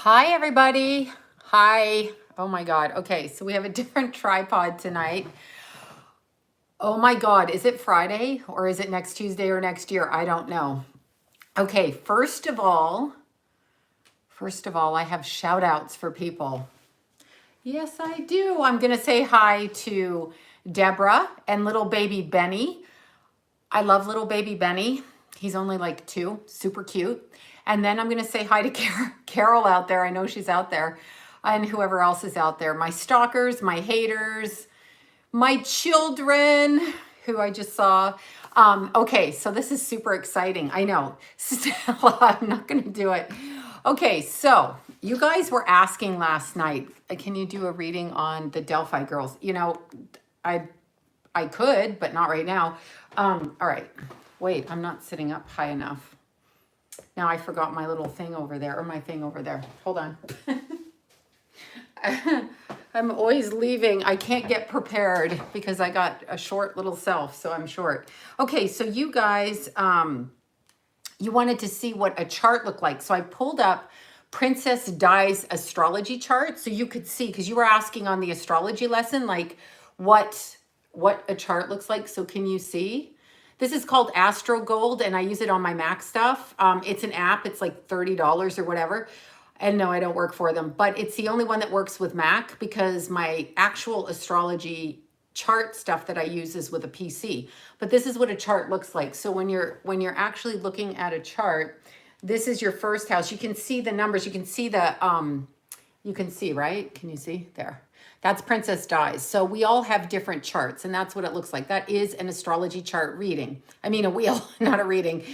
Hi, everybody. Hi. Oh my God. Okay, so we have a different tripod tonight. Oh my God. Is it Friday or is it next Tuesday or next year? I don't know. Okay, first of all, I have shout outs for people. Yes, I do. I'm going to say hi to Deborah and little baby Benny. I love little baby Benny. He's only like 2, super cute. And then I'm going to say hi to Carol out there. I know she's out there. And whoever else is out there. My stalkers, my haters, my children, who I just saw. Okay, so this is super exciting. I know. Stella, I'm not going to do it. Okay, so you guys were asking last night, can you do a reading on the Delphi girls? You know, I could, but not right now. All right. Wait, I'm not sitting up high enough. Now I forgot my little thing over there, or my thing over there. Hold on. I'm always leaving. I can't get prepared because I got a short little self, so I'm short. Okay, so you guys, you wanted to see what a chart looked like. So I pulled up Princess Di's astrology chart so you could see, because you were asking on the astrology lesson, like what a chart looks like. So can you see? This is called Astro Gold, and I use it on my Mac stuff. It's an app. It's like $30 or whatever. And no, I don't work for them, but it's the only one that works with Mac because my actual astrology chart stuff that I use is with a PC. But this is what a chart looks like. So when you're actually looking at a chart, this is your first house. You can see the numbers. You can see the you can see, right? Can you see there? That's Princess Di's. So we all have different charts, and that's what it looks like. That is an astrology chart reading. I mean, a wheel, not a reading.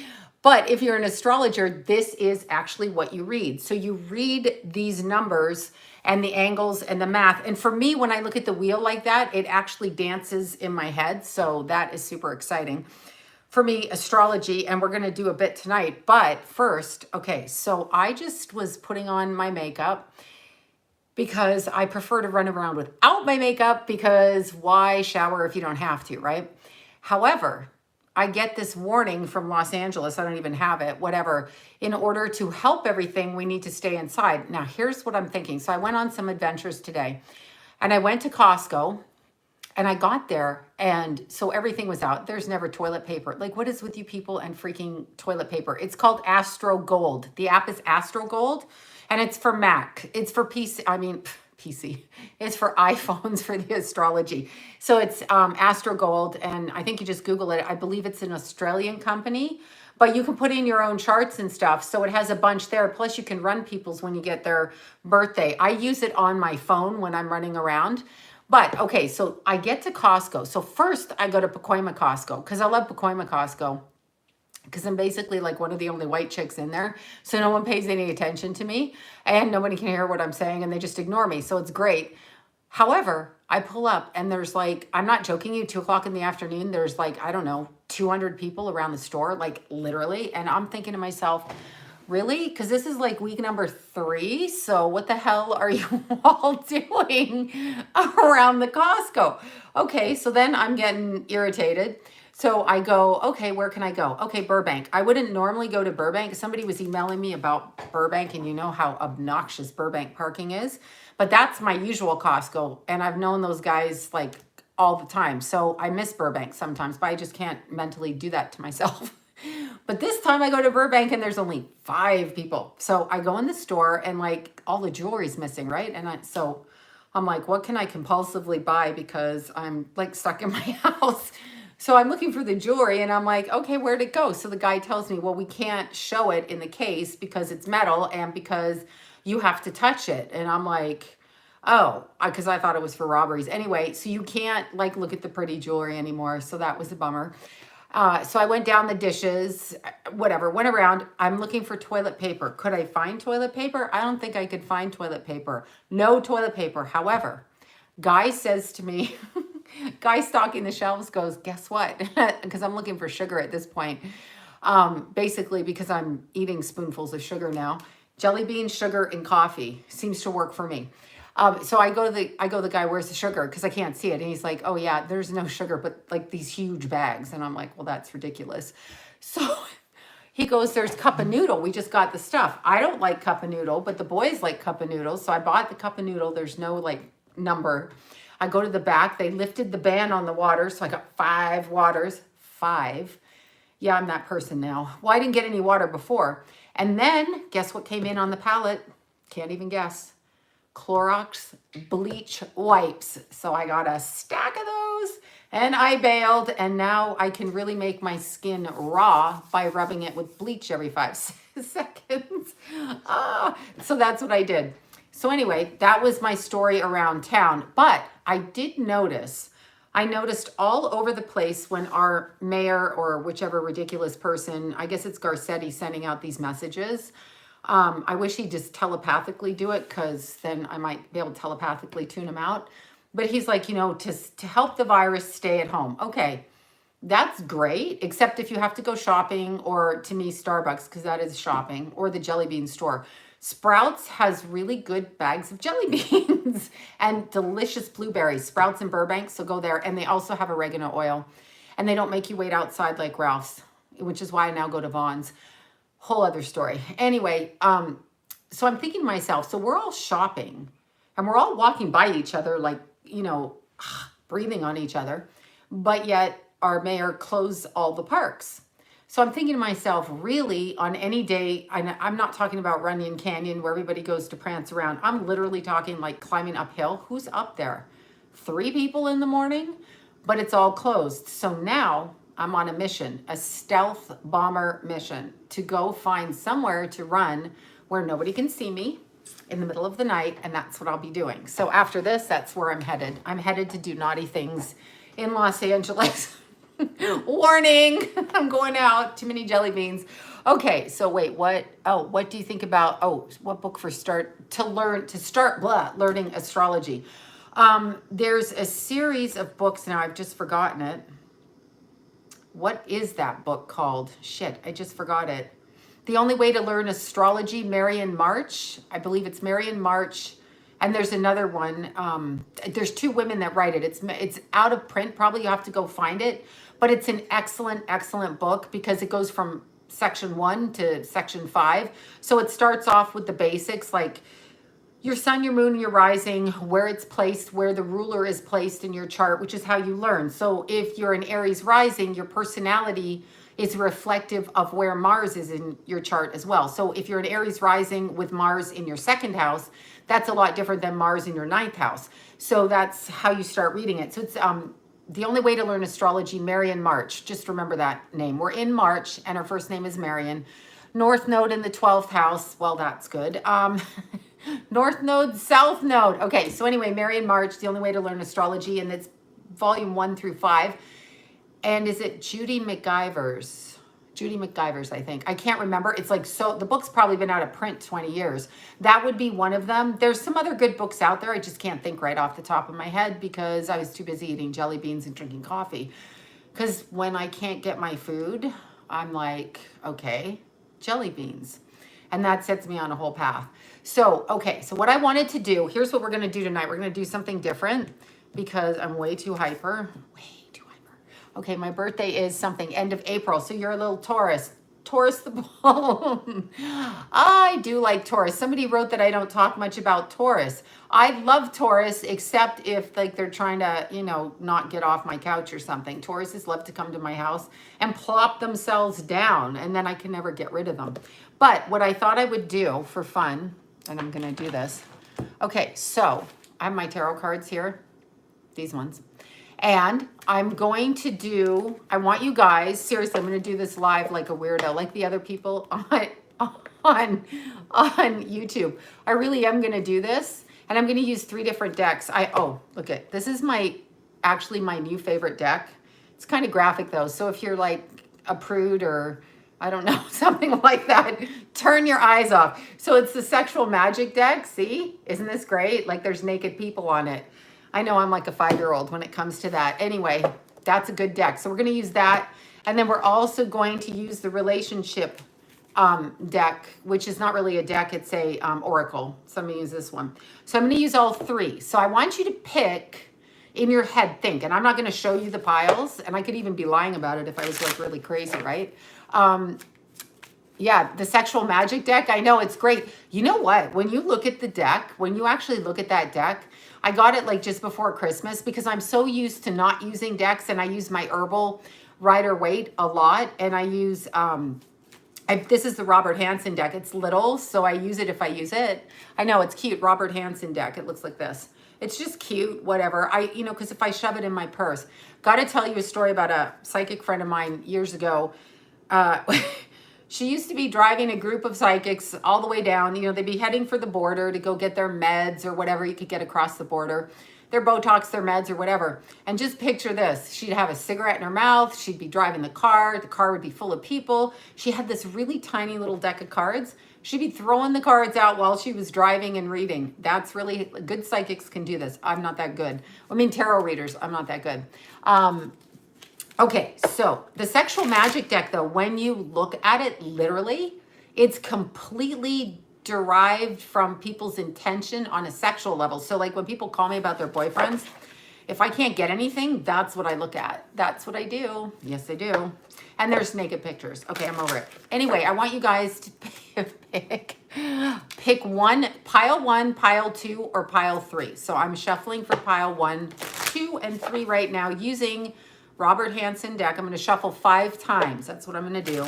But if you're an astrologer, this is actually what you read. So you read these numbers and the angles and the math. And for me, when I look at the wheel like that, it actually dances in my head. So that is super exciting for me, astrology. And we're going to do a bit tonight. But first, okay, so I just was putting on my makeup because I prefer to run around without my makeup, because why shower if you don't have to, right? However, I get this warning from Los Angeles, I don't even have it, whatever. In order to help everything, we need to stay inside. Now, here's what I'm thinking. So I went on some adventures today, and I went to Costco, and I got there, and so everything was out. There's never toilet paper. Like, what is with you people and freaking toilet paper? It's called Astro Gold. The app is Astro Gold, and it's for Mac. It's for PC. I mean, PC. It's for iPhones for the astrology. So it's Astro Gold, and I think you just Google it. I believe it's an Australian company, but you can put in your own charts and stuff. So it has a bunch there. Plus, you can run people's when you get their birthday. I use it on my phone when I'm running around. But okay, so I get to Costco. So first I go to Pacoima Costco because I love Pacoima Costco because I'm basically like one of the only white chicks in there. So no one pays any attention to me and nobody can hear what I'm saying and they just ignore me. So it's great. However, I pull up and there's like, I'm not joking you, 2 o'clock in the afternoon, there's like, I don't know, 200 people around the store, like literally. And I'm thinking to myself, really? Because this is like week number 3. So what the hell are you all doing around the Costco? Okay, so then I'm getting irritated. So I go, okay, where can I go? Okay, Burbank. I wouldn't normally go to Burbank. Somebody was emailing me about Burbank, and you know how obnoxious Burbank parking is. But that's my usual Costco, and I've known those guys like all the time. So I miss Burbank sometimes, but I just can't mentally do that to myself. But this time I go to Burbank and there's only 5 people. So I go in the store and like all the jewelry's missing, right? And so I'm like, what can I compulsively buy because I'm like stuck in my house? So I'm looking for the jewelry and I'm like, okay, where'd it go? So the guy tells me, well, we can't show it in the case because it's metal and because you have to touch it. And I'm like, oh, because I thought it was for robberies. Anyway, so you can't like look at the pretty jewelry anymore. So that was a bummer. So I went down the dishes, whatever, went around. I'm looking for toilet paper. Could I find toilet paper? I don't think I could find toilet paper. No toilet paper. However, guy says to me, guy stocking the shelves goes, guess what? Because I'm looking for sugar at this point. Basically because I'm eating spoonfuls of sugar now. Jelly bean, sugar, and coffee seems to work for me. So I go to the guy, where's the sugar? Because I can't see it. And he's like, oh yeah, there's no sugar, but like these huge bags. And I'm like, well, that's ridiculous. So He goes, there's cup of noodle. We just got the stuff. I don't like cup of noodle, but the boys like cup of noodles. So I bought the cup of noodle. There's no like number. I go to the back. They lifted the ban on the water. So I got 5 waters. 5. Yeah, I'm that person now. Well, I didn't get any water before. And then guess what came in on the pallet? Can't even guess. Clorox bleach wipes. So I got a stack of those and I bailed, and now I can really make my skin raw by rubbing it with bleach every 5 seconds. So that's what I did. So anyway, that was my story around town. But I did notice, I noticed all over the place when our mayor or whichever ridiculous person, I guess it's Garcetti, sending out these messages. I wish he'd just telepathically do it, because then I might be able to telepathically tune him out. But he's like, you know, to help the virus, stay at home. Okay, that's great, except if you have to go shopping, or to me, Starbucks, because that is shopping, or the jelly bean store. Sprouts has really good bags of jelly beans and delicious blueberries. Sprouts in Burbank, so go there. And they also have oregano oil. And they don't make you wait outside like Ralph's, which is why I now go to Vaughn's. Whole other story. Anyway, so I'm thinking to myself, so we're all shopping and we're all walking by each other, like, you know, breathing on each other, but yet our mayor closed all the parks. So I'm thinking to myself, really, on any day, I'm not talking about Runyon Canyon where everybody goes to prance around. I'm literally talking like climbing uphill. Who's up there? 3 people in the morning, but it's all closed. So now I'm on a mission, a stealth bomber mission, to go find somewhere to run where nobody can see me in the middle of the night, and that's what I'll be doing. So after this, that's where I'm headed. I'm headed to do naughty things in Los Angeles. Warning, I'm going out. Too many jelly beans. Okay, so wait, what? Oh, what do you think about, what book for learning astrology? There's a series of books now. I've just forgotten it. What is that book called? Shit, I just forgot it. The Only Way to Learn Astrology, Marion March. I believe it's Marion March. And there's another one. There's 2 women that write it. It's out of print. Probably you have to go find it. But it's an excellent, excellent book, because it goes from section 1 to section 5. So it starts off with the basics, like your sun, your moon, your rising, where it's placed, where the ruler is placed in your chart, which is how you learn. So if you're an Aries rising, your personality is reflective of where Mars is in your chart as well. So if you're an Aries rising with Mars in your 2nd house, that's a lot different than Mars in your 9th house. So that's how you start reading it. So it's The Only Way to Learn Astrology, Marion March. Just remember that name. We're in March, and her first name is Marion. North Node in the 12th house. Well, that's good. North Node, South Node. Okay, so anyway, Marion March, The Only Way to Learn Astrology, and it's volume 1 through 5. And is it Judy McIvers? Judy McIvers, I think. I can't remember. It's like, so the book's probably been out of print 20 years. That would be one of them. There's some other good books out there. I just can't think right off the top of my head, because I was too busy eating jelly beans and drinking coffee. Because when I can't get my food, I'm like, okay, jelly beans. And that sets me on a whole path. So, okay, so what I wanted to do, here's what we're going to do tonight. We're going to do something different, because I'm way too hyper. Okay, my birthday is something, end of April. So you're a little Taurus. Taurus the bone. I do like Taurus. Somebody wrote that I don't talk much about Taurus. I love Taurus, except if like they're trying to, you know, not get off my couch or something. Tauruses love to come to my house and plop themselves down, and then I can never get rid of them. But what I thought I would do for fun, and I'm going to do this. Okay, so I have my tarot cards here, these ones. And I'm going to do, I want you guys, seriously, I'm going to do this live like a weirdo, like the other people on YouTube. I really am going to do this. And I'm going to use 3 different decks. Look at, this is actually my new favorite deck. It's kind of graphic though. So if you're like a prude or I don't know, something like that, turn your eyes off. So it's the Sexual Magic deck. See, isn't this great? Like there's naked people on it. I know I'm like a 5-year-old when it comes to that. Anyway, that's a good deck. So we're going to use that. And then we're also going to use the relationship deck, which is not really a deck. It's a oracle. So I'm going to use this one. So I'm going to use all 3. So I want you to pick in your head, think. And I'm not going to show you the piles. And I could even be lying about it if I was like really crazy, right? Yeah, the sexual magic deck. I know it's great. You know what? When you look at the deck, when you actually look at that deck, I got it like just before Christmas because I'm so used to not using decks, and I use my herbal Rider Waite a lot, and I use this is the Robert Hansen deck. It's little, so I use it if I use it. I know it's cute. Robert Hansen deck. It looks like this. It's just cute, whatever. Because if I shove it in my purse, got to tell you a story about a psychic friend of mine years ago. Uh, She used to be driving a group of psychics all the way down. They'd be heading for the border to go get their meds or whatever you could get across the border, their Botox, their meds or whatever. And just picture this. She'd have a cigarette in her mouth. She'd be driving the car. The car would be full of people. She had this really tiny little deck of cards. She'd be throwing the cards out while she was driving and reading. That's really, good psychics can do this. I'm not that good. I mean, tarot readers, I'm not that good. Okay, so the sexual magic deck, though, when you look at it literally, it's completely derived from people's intention on a sexual level. So like when people call me about their boyfriends, if I can't get anything, that's what I look at. That's what I do. Yes, I do. And there's naked pictures. Okay, I'm over it. Anyway, I want you guys to pick one, pile 2, or pile 3. So I'm shuffling for pile 1, 2, and 3 right now using Robert Hansen deck. I'm going to shuffle 5 times. That's what I'm going to do.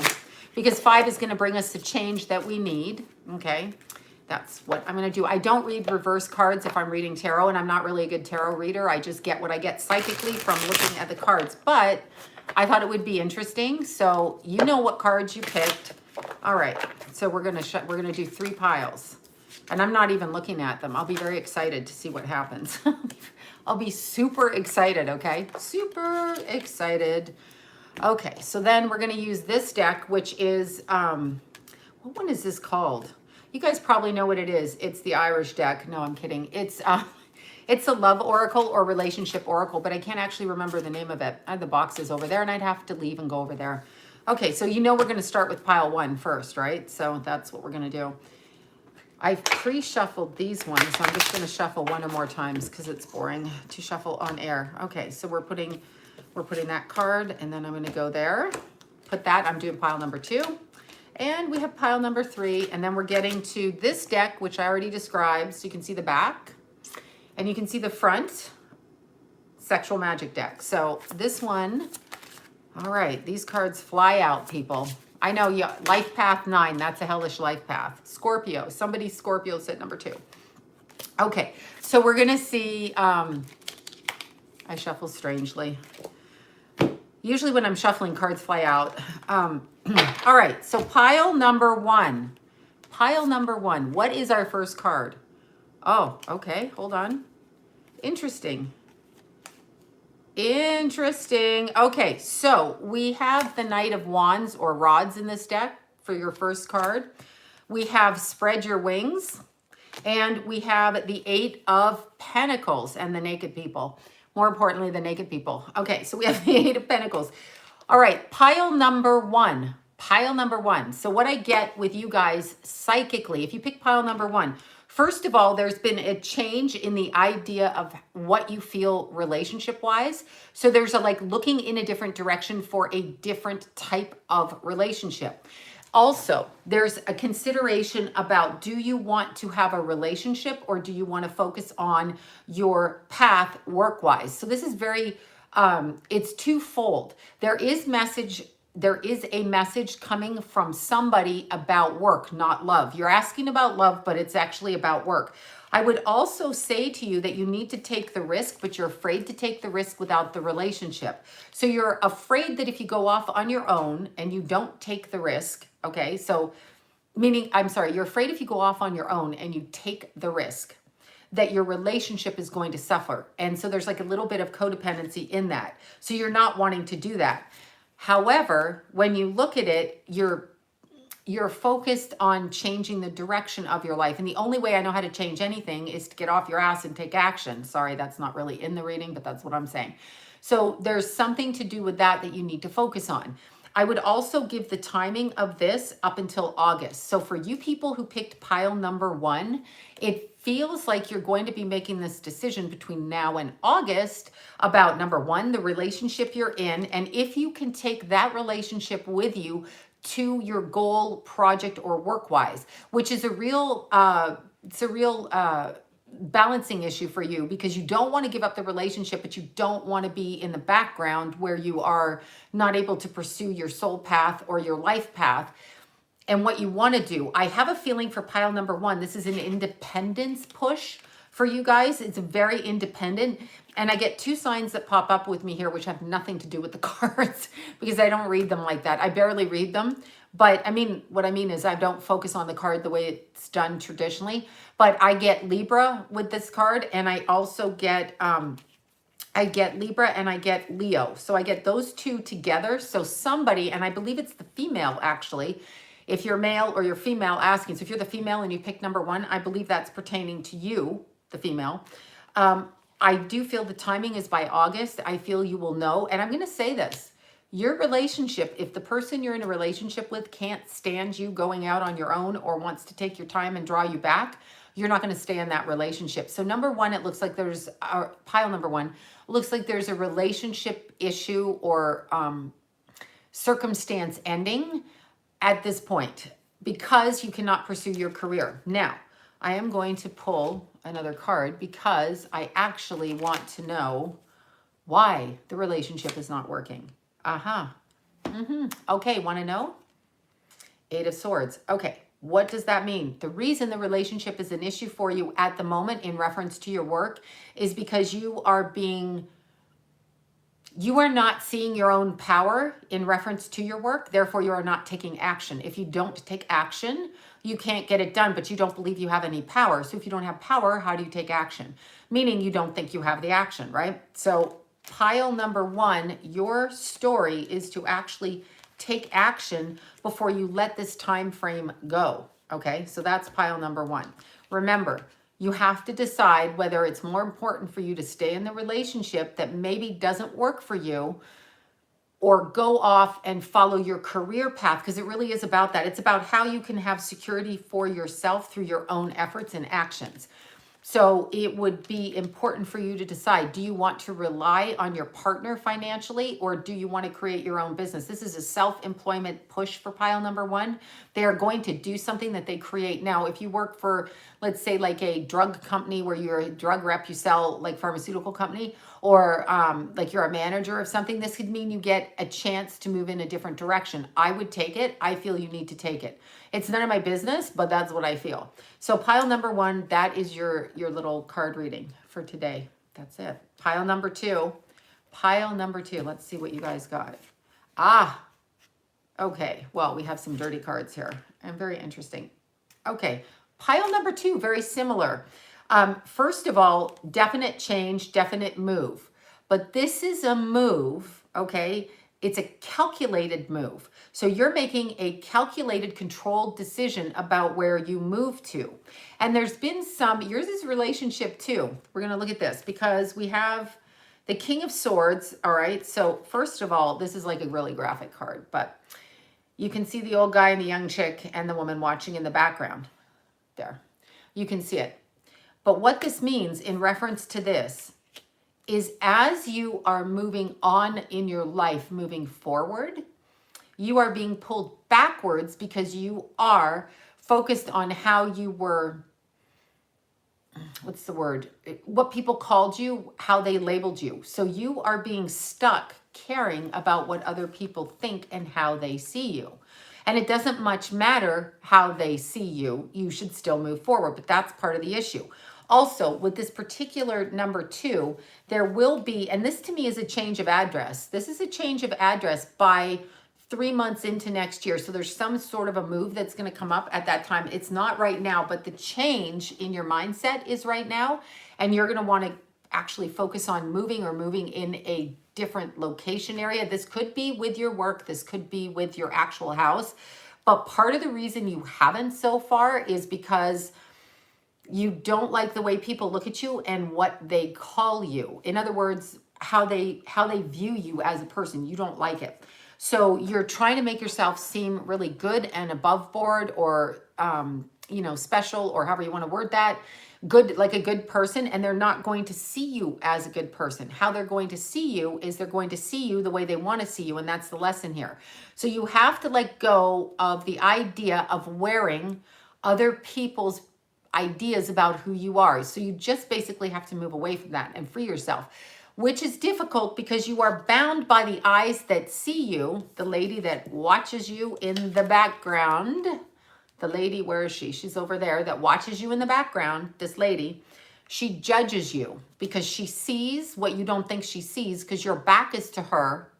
Because 5 is going to bring us the change that we need. Okay. That's what I'm going to do. I don't read reverse cards if I'm reading tarot, and I'm not really a good tarot reader. I just get what I get psychically from looking at the cards. But I thought it would be interesting. So you know what cards you picked. All right. So we're going to do 3 piles. And I'm not even looking at them. I'll be very excited to see what happens. I'll be super excited, okay? Super excited. Okay, so then we're going to use this deck, which is, what one is this called? You guys probably know what it is. It's the Irish deck. No, I'm kidding. It's a love oracle or relationship oracle, but I can't actually remember the name of it. I have the boxes over there, and I'd have to leave and go over there. Okay, so we're going to start with pile 1 first, right? So that's what we're going to do. I've pre-shuffled these ones, so I'm just going to shuffle 1 or more times because it's boring to shuffle on air. Okay, so we're putting that card, and then I'm going to go there. Put that. I'm doing pile number 2. And we have pile number 3, and then we're getting to this deck, which I already described. So you can see the back, and you can see the front, sexual magic deck. So this one, all right, these cards fly out, people. I know, yeah, life path 9, that's a hellish life path. Scorpio, somebody's Scorpio said number 2. Okay, so we're going to see, I shuffle strangely. Usually when I'm shuffling, cards fly out. All right, so pile number 1. Pile number 1, what is our first card? Oh, okay, hold on. Interesting. Interesting. Okay, so we have the Knight of Wands or Rods in this deck for your first card. We have Spread Your Wings, and we have the 8 of Pentacles and the Naked People. More importantly, the Naked People. Okay, so we have the 8 of Pentacles. All right, pile number 1. Pile number 1. So what I get with you guys psychically, if you pick pile number 1, first of all, there's been a change in the idea of what you feel relationship-wise. So there's a looking in a different direction for a different type of relationship. Also, there's a consideration about, do you want to have a relationship or do you want to focus on your path work-wise? So this is very, it's twofold. There is a message coming from somebody about work, not love. You're asking about love, but it's actually about work. I would also say to you that you need to take the risk, but you're afraid to take the risk without the relationship. So you're afraid that if you go off on your own and you don't take the risk, okay? So you're afraid if you go off on your own and you take the risk that your relationship is going to suffer. And so there's a little bit of codependency in that. So you're not wanting to do that. However, when you look at it, you're focused on changing the direction of your life. And the only way I know how to change anything is to get off your ass and take action. Sorry, that's not really in the reading, but that's what I'm saying. So there's something to do with that you need to focus on. I would also give the timing of this up until August. So for you people who picked pile number 1, it feels like you're going to be making this decision between now and August about number 1, the relationship you're in, and if you can take that relationship with you to your goal, project, or work-wise, which is a real, balancing issue for you, because you don't want to give up the relationship, but you don't want to be in the background where you are not able to pursue your soul path or your life path and what you want to do. I have a feeling for pile number one, this is an independence push for you guys. It's very independent. And I get two signs that pop up with me here, which have nothing to do with the cards because I don't read them like that. I barely read them. But I mean, what I mean is I don't focus on the card the way it's done traditionally. But I get Libra with this card, and I also get I get Libra and I get Leo. So I get those two together. So somebody, and I believe it's the female actually, if you're male or you're female asking. So if you're the female and you pick number one, I believe that's pertaining to you, the female. I do feel the timing is by August. I feel you will know. And I'm going to say this. Your relationship, if the person you're in a relationship with can't stand you going out on your own or wants to take your time and draw you back, you're not going to stay in that relationship. So number one, it looks like there's, pile number one, looks like there's a relationship issue or circumstance ending at this point because you cannot pursue your career. Now, I am going to pull another card because I actually want to know why the relationship is not working. Okay, want to know? Eight of Swords. Okay, what does that mean? The reason the relationship is an issue for you at the moment in reference to your work is because you are not seeing your own power in reference to your work. Therefore, you are not taking action. If you don't take action, you can't get it done, but you don't believe you have any power. So if you don't have power, how do you take action? Meaning you don't think you have the action, right? So pile number one, your story is to actually take action before you let this time frame go. Okay, so that's pile number one. Remember, you have to decide whether it's more important for you to stay in the relationship that maybe doesn't work for you or go off and follow your career path, because it really is about that. It's about how you can have security for yourself through your own efforts and actions. So it would be important for you to decide, do you want to rely on your partner financially, or do you want to create your own business? This is a self-employment push for pile number one. They are going to do something that they create. Now, if you work for, let's say like a drug company where you're a drug rep, you sell like pharmaceutical company, or like you're a manager of something, this could mean you get a chance to move in a different direction. I would take it. I feel you need to take it. It's none of my business, but that's what I feel. So pile number one, that is your little card reading for today. That's it. Pile number two, let's see what you guys got. Okay. Well, we have some dirty cards here and very interesting. Okay. Pile number two, very similar. First of all, definite change, definite move. But this is a move, okay? It's a calculated move. So you're making a calculated, controlled decision about where you move to. And there's been some, yours is relationship too. We're going to look at this because we have the King of Swords. All right. So first of all, this is like a really graphic card, but you can see the old guy and the young chick and the woman watching in the background there. You can see it. But what this means in reference to this is as you are moving on in your life, moving forward, you are being pulled backwards because you are focused on how you were, what's the word? What people called you, how they labeled you. So you are being stuck caring about what other people think and how they see you. And it doesn't much matter how they see you. You should still move forward, but that's part of the issue. Also, with this particular number two, there will be, and this to me is a change of address. This is a change of address by 3 months into next year. So there's some sort of a move that's going to come up at that time. It's not right now, but the change in your mindset is right now. And you're going to want to actually focus on moving or moving in a different location area. This could be with your work. This could be with your actual house. But part of the reason you haven't so far is because you don't like the way people look at you and what they call you. In other words, how they view you as a person. You don't like it. So you're trying to make yourself seem really good and above board or you know, special, or however you want to word that, good, like a good person, and they're not going to see you as a good person. How they're going to see you is they're going to see you the way they want to see you, and that's the lesson here. So you have to let go of the idea of wearing other people's ideas about who you are. So you just basically have to move away from that and free yourself, which is difficult because you are bound by the eyes that see you, the lady that watches you in the background. The lady, where is she? She's over there, that watches you in the background, this lady. She judges you because she sees what you don't think she sees because your back is to her,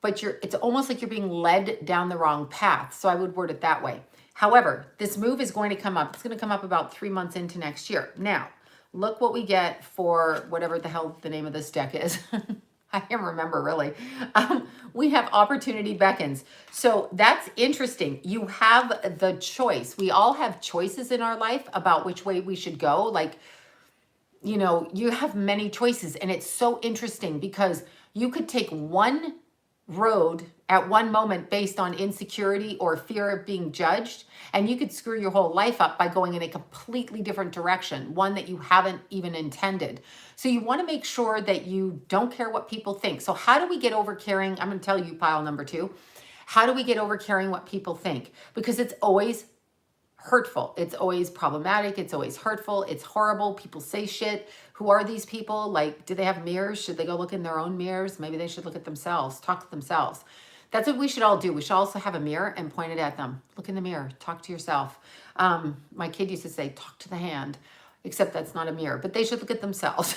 but it's almost like you're being led down the wrong path. So I would word it that way. However, this move is going to come up. It's going to come up about 3 months into next year. Now, look what we get for whatever the hell the name of this deck is. I can't remember really. We have opportunity beckons. So that's interesting. You have the choice. We all have choices in our life about which way we should go. Like, you know, you have many choices, and it's so interesting because you could take one road at one moment based on insecurity or fear of being judged, and you could screw your whole life up by going in a completely different direction, one that you haven't even intended. So you want to make sure that you don't care what people think. So how do we get over caring? I'm going to tell you pile number 2. How do we get over caring what people think? Because it's always hurtful. It's always problematic. It's always hurtful. It's horrible. People say shit. Who are these people? Like, do they have mirrors? Should they go look in their own mirrors? Maybe they should look at themselves, talk to themselves. That's what we should all do. We should also have a mirror and point it at them. Look in the mirror, talk to yourself. My kid used to say, talk to the hand, except that's not a mirror, but they should look at themselves.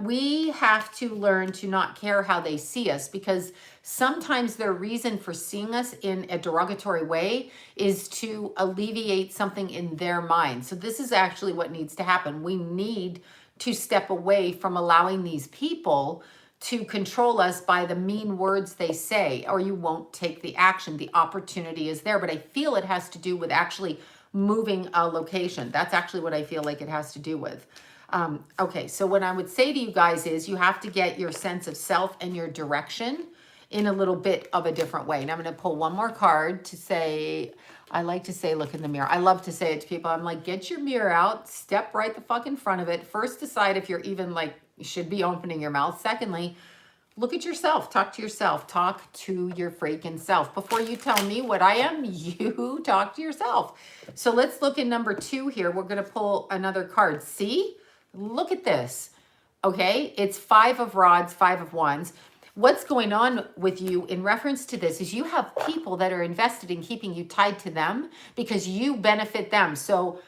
We have to learn to not care how they see us, because sometimes their reason for seeing us in a derogatory way is to alleviate something in their mind. So this is actually what needs to happen. We need to step away from allowing these people to control us by the mean words they say, or you won't take the action. The opportunity is there, but I feel it has to do with actually moving a location. That's actually what I feel like it has to do with. Okay, so what I would say to you guys is you have to get your sense of self and your direction in a little bit of a different way. And I'm going to pull one more card to say, I like to say, look in the mirror. I love to say it to people. I'm like, get your mirror out, step right the fuck in front of it. First, decide if you're even like, you should be opening your mouth. Secondly, look at yourself, talk to yourself, talk to your freaking self. Before you tell me what I am, you talk to yourself. So let's look at number 2 here. We're going to pull another card. See, look at this. Okay, it's 5 of rods, 5 of wands. What's going on with you in reference to this is you have people that are invested in keeping you tied to them because you benefit them. So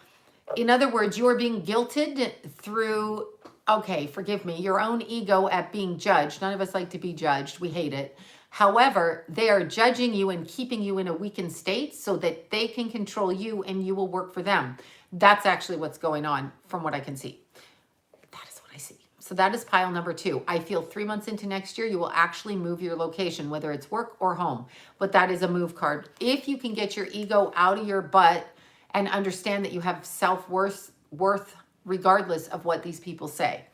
in other words, you are being guilted through, okay, forgive me, your own ego at being judged. None of us like to be judged. We hate it. However, they are judging you and keeping you in a weakened state so that they can control you and you will work for them. That's actually what's going on from what I can see. That is what I see. So that is pile number 2. I feel 3 months into next year, you will actually move your location, whether it's work or home. But that is a move card. If you can get your ego out of your butt and understand that you have self-worth regardless of what these people say.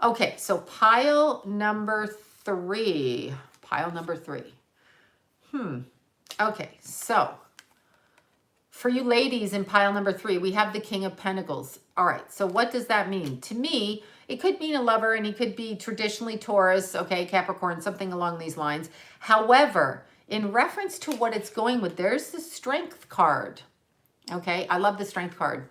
Okay, so pile number 3. Pile number 3. Okay, so for you ladies in pile number 3, we have the King of Pentacles. All right, so what does that mean? To me, it could mean a lover, and he could be traditionally Taurus, okay, Capricorn, something along these lines. However, in reference to what it's going with, there's the Strength card. Okay, I love the Strength card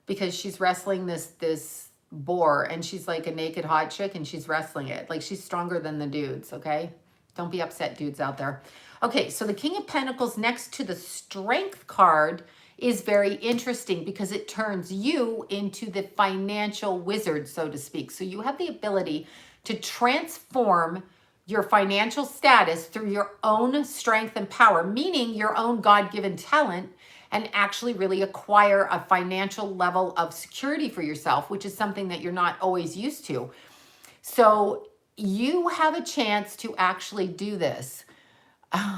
because she's wrestling this boar, and she's like a naked hot chick, and she's wrestling it. Like, she's stronger than the dudes, okay? Don't be upset, dudes out there. Okay, so the King of Pentacles next to the Strength card is very interesting because it turns you into the financial wizard, so to speak. So you have the ability to transform your financial status through your own strength and power, meaning your own God-given talent, and actually really acquire a financial level of security for yourself, which is something that you're not always used to. So you have a chance to actually do this.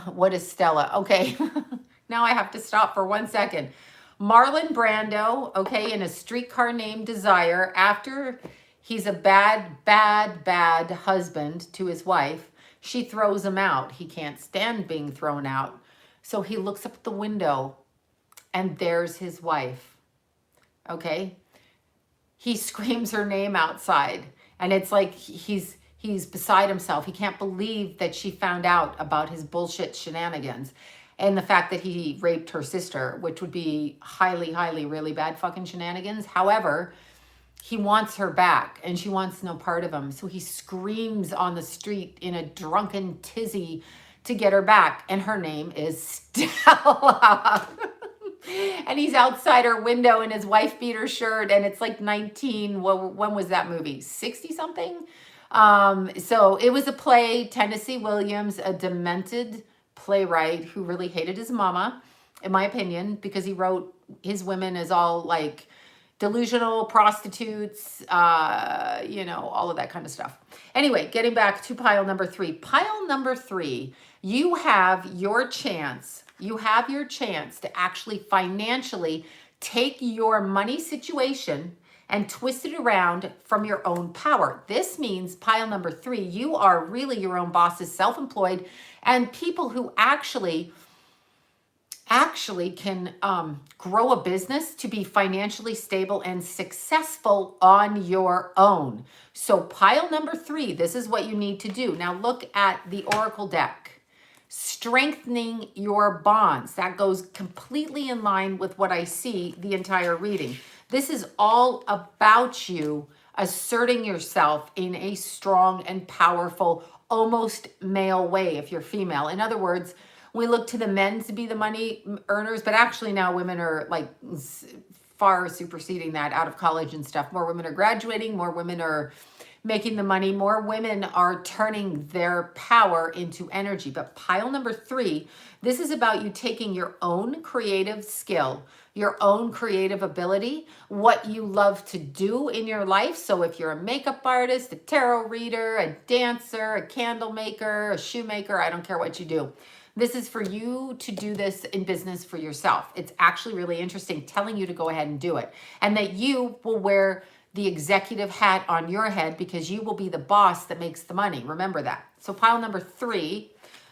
What is Stella? Okay, now I have to stop for 1 second. Marlon Brando, okay, in A Streetcar Named Desire, after he's a bad husband to his wife, she throws him out. He can't stand being thrown out. So he looks up at the window and there's his wife. Okay? He screams her name outside, and it's like he's beside himself. He can't believe that she found out about his bullshit shenanigans and the fact that he raped her sister, which would be highly, highly, really bad fucking shenanigans. However, he wants her back and she wants no part of him. So he screams on the street in a drunken tizzy to get her back. And her name is Stella. And he's outside her window in his wife beater shirt. And it's like 19, well, when was that movie? 60 something? So it was a play, Tennessee Williams, a demented playwright who really hated his mama, in my opinion, because he wrote his women as all like delusional prostitutes, all of that kind of stuff. Anyway, getting back to pile number 3. Pile number 3, you have your chance. You have your chance to actually financially take your money situation and twist it around from your own power. This means pile number 3, you are really your own bosses, self-employed, and people who actually can grow a business to be financially stable and successful on your own. So pile number 3, this is what you need to do. Now look at the Oracle deck. Strengthening your bonds. That goes completely in line with what I see the entire reading. This is all about you asserting yourself in a strong and powerful, almost male way if you're female. In other words, we look to the men to be the money earners, but actually now women are like far superseding that out of college and stuff. More women are graduating, more women are making the money, more women are turning their power into energy. But pile number 3, this is about you taking your own creative skill, your own creative ability, what you love to do in your life. So if you're a makeup artist, a tarot reader, a dancer, a candle maker, a shoemaker, I don't care what you do. This is for you to do this in business for yourself. It's actually really interesting, telling you to go ahead and do it. And that you will wear the executive hat on your head because you will be the boss that makes the money. Remember that. So pile number 3,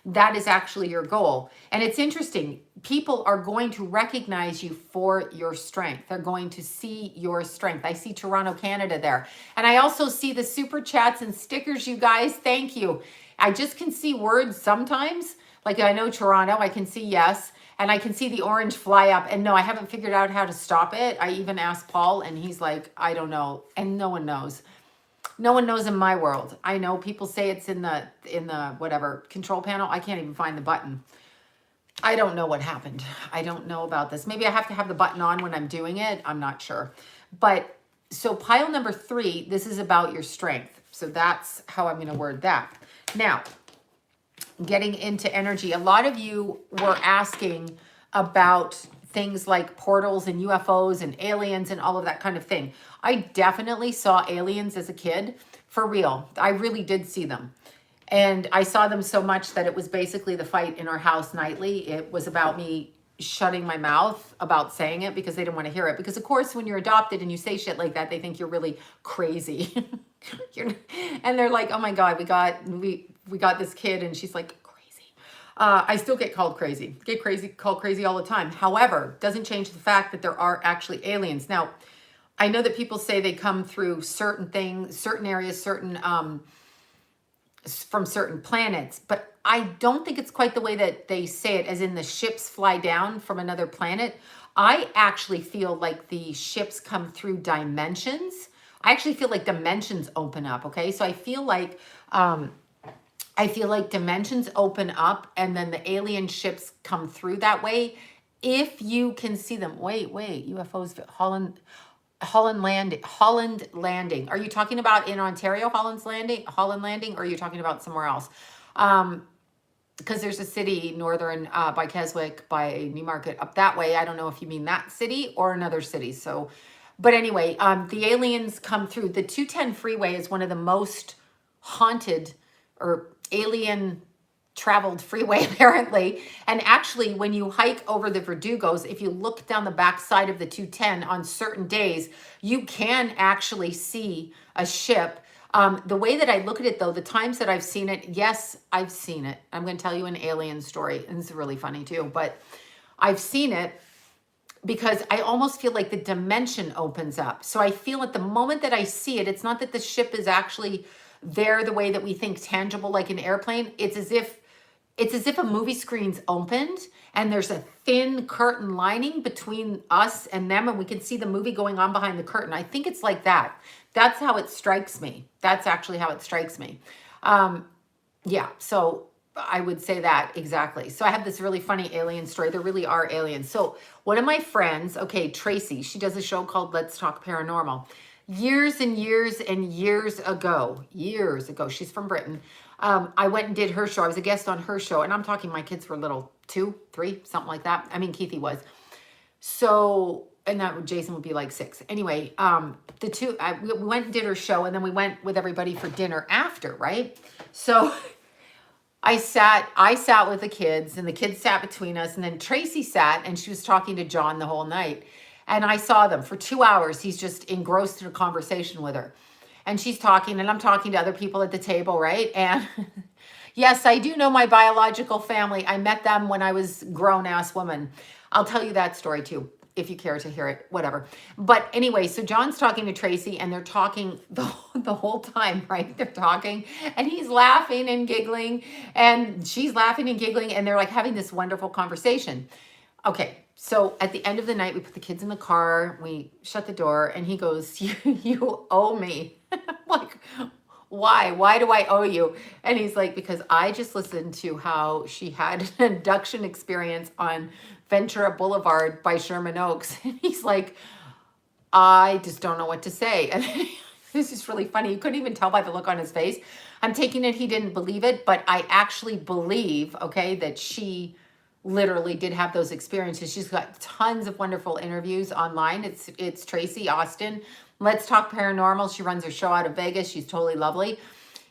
that is actually your goal. And it's interesting. People are going to recognize you for your strength. They're going to see your strength. I see Toronto, Canada there. And I also see the super chats and stickers, you guys. Thank you. I just can see words sometimes. Like I know Toronto, I can see yes. And I can see the orange fly up. And no, I haven't figured out how to stop it. I even asked Paul and he's like, I don't know. And no one knows. No one knows in my world. I know people say it's in the whatever control panel. I can't even find the button. I don't know what happened. I don't know about this. Maybe I have to have the button on when I'm doing it. I'm not sure. But so pile number 3, this is about your strength. So that's how I'm going to word that. Now, getting into energy. A lot of you were asking about things like portals and UFOs and aliens and all of that kind of thing. I definitely saw aliens as a kid, for real. I really did see them. And I saw them so much that it was basically the fight in our house nightly. It was about me shutting my mouth about saying it because they didn't want to hear it. Because of course, when you're adopted and you say shit like that, they think you're really crazy. And they're like, oh my God, we got this kid and she's like, I still get called crazy. Called crazy all the time. However, doesn't change the fact that there are actually aliens. Now, I know that people say they come through certain things, certain areas, from certain planets, but I don't think it's quite the way that they say it, as in the ships fly down from another planet. I actually feel like the ships come through dimensions. I actually feel like dimensions open up. Okay, so I feel like dimensions open up and then the alien ships come through that way. If you can see them. Wait, UFOs, Holland Landing. Are you talking about in Ontario, Holland Landing, or are you talking about somewhere else? Because there's a city northern by Keswick, by Newmarket, up that way. I don't know if you mean that city or another city. So, but anyway, the aliens come through. The 210 freeway is one of the most haunted or alien traveled freeway apparently. And actually when you hike over the Verdugos, if you look down the back side of the 210 on certain days, you can actually see a ship. The way that I look at it though, the times that I've seen it, yes, I've seen it. I'm going to tell you an alien story, and it's really funny too, but I've seen it. because I almost feel like the dimension opens up. So I feel at the moment that I see it, it's not that the ship is actually there the way that we think tangible, like an airplane. It's as if a movie screen's opened and there's a thin curtain lining between us and them, and we can see the movie going on behind the curtain. I think it's like that. That's how it strikes me. That's actually how it strikes me. Yeah, so I would say that exactly. So I have this really funny alien story. There really are aliens. So one of my friends, okay, Tracy, she does a show called Let's Talk Paranormal. Years and years and years ago, she's from Britain. I went and did her show. I was a guest on her show, and I'm talking my kids were little, 2, 3, something like that. I mean, Keithy was. So, and that Jason would be like 6. Anyway, we went and did her show, and then we went with everybody for dinner after, right? So I sat with the kids, and the kids sat between us, and then Tracy sat, and she was talking to John the whole night. And I saw them for 2 hours. He's just engrossed in a conversation with her. And she's talking, and I'm talking to other people at the table, right? And yes, I do know my biological family. I met them when I was grown-ass woman. I'll tell you that story too, if you care to hear it, whatever. But anyway, so John's talking to Tracy, and they're talking the whole time, right? They're talking, and he's laughing and giggling, and she's laughing and giggling, and they're like having this wonderful conversation. Okay, so at the end of the night, we put the kids in the car, we shut the door, and he goes, you owe me. I'm like, why? Why do I owe you? And he's like, because I just listened to how she had an abduction experience on Ventura Boulevard by Sherman Oaks. And he's like, I just don't know what to say. And this is really funny. You couldn't even tell by the look on his face. I'm taking it he didn't believe it, but I actually believe, okay, that she literally did have those experiences. She's got tons of wonderful interviews online. It's Tracy Austin. Let's Talk Paranormal. She runs her show out of Vegas. She's totally lovely.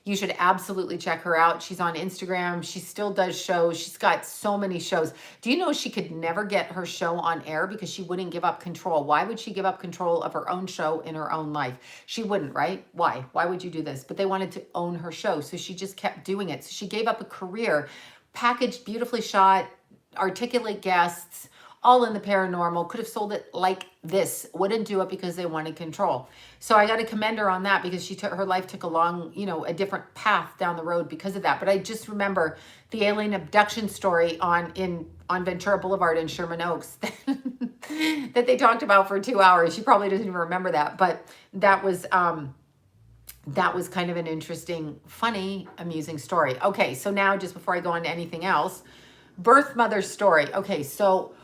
You should absolutely check her out. She's on Instagram. She still does shows. She's got so many shows. Do you know she could never get her show on air because she wouldn't give up control? Why would she give up control of her own show in her own life? She wouldn't, right? Why? Why would you do this? But they wanted to own her show, so she just kept doing it. So she gave up a career, packaged, beautifully shot, articulate guests, all in the paranormal, could have sold it like this, wouldn't do it because they wanted control. So I got to commend her on that because her life took a long, a different path down the road because of that. But I just remember the alien abduction story on Ventura Boulevard in Sherman Oaks that they talked about for 2 hours. She probably doesn't even remember that, but that was kind of an interesting, funny, amusing story. Okay, so now just before I go on to anything else, birth mother story. Okay, so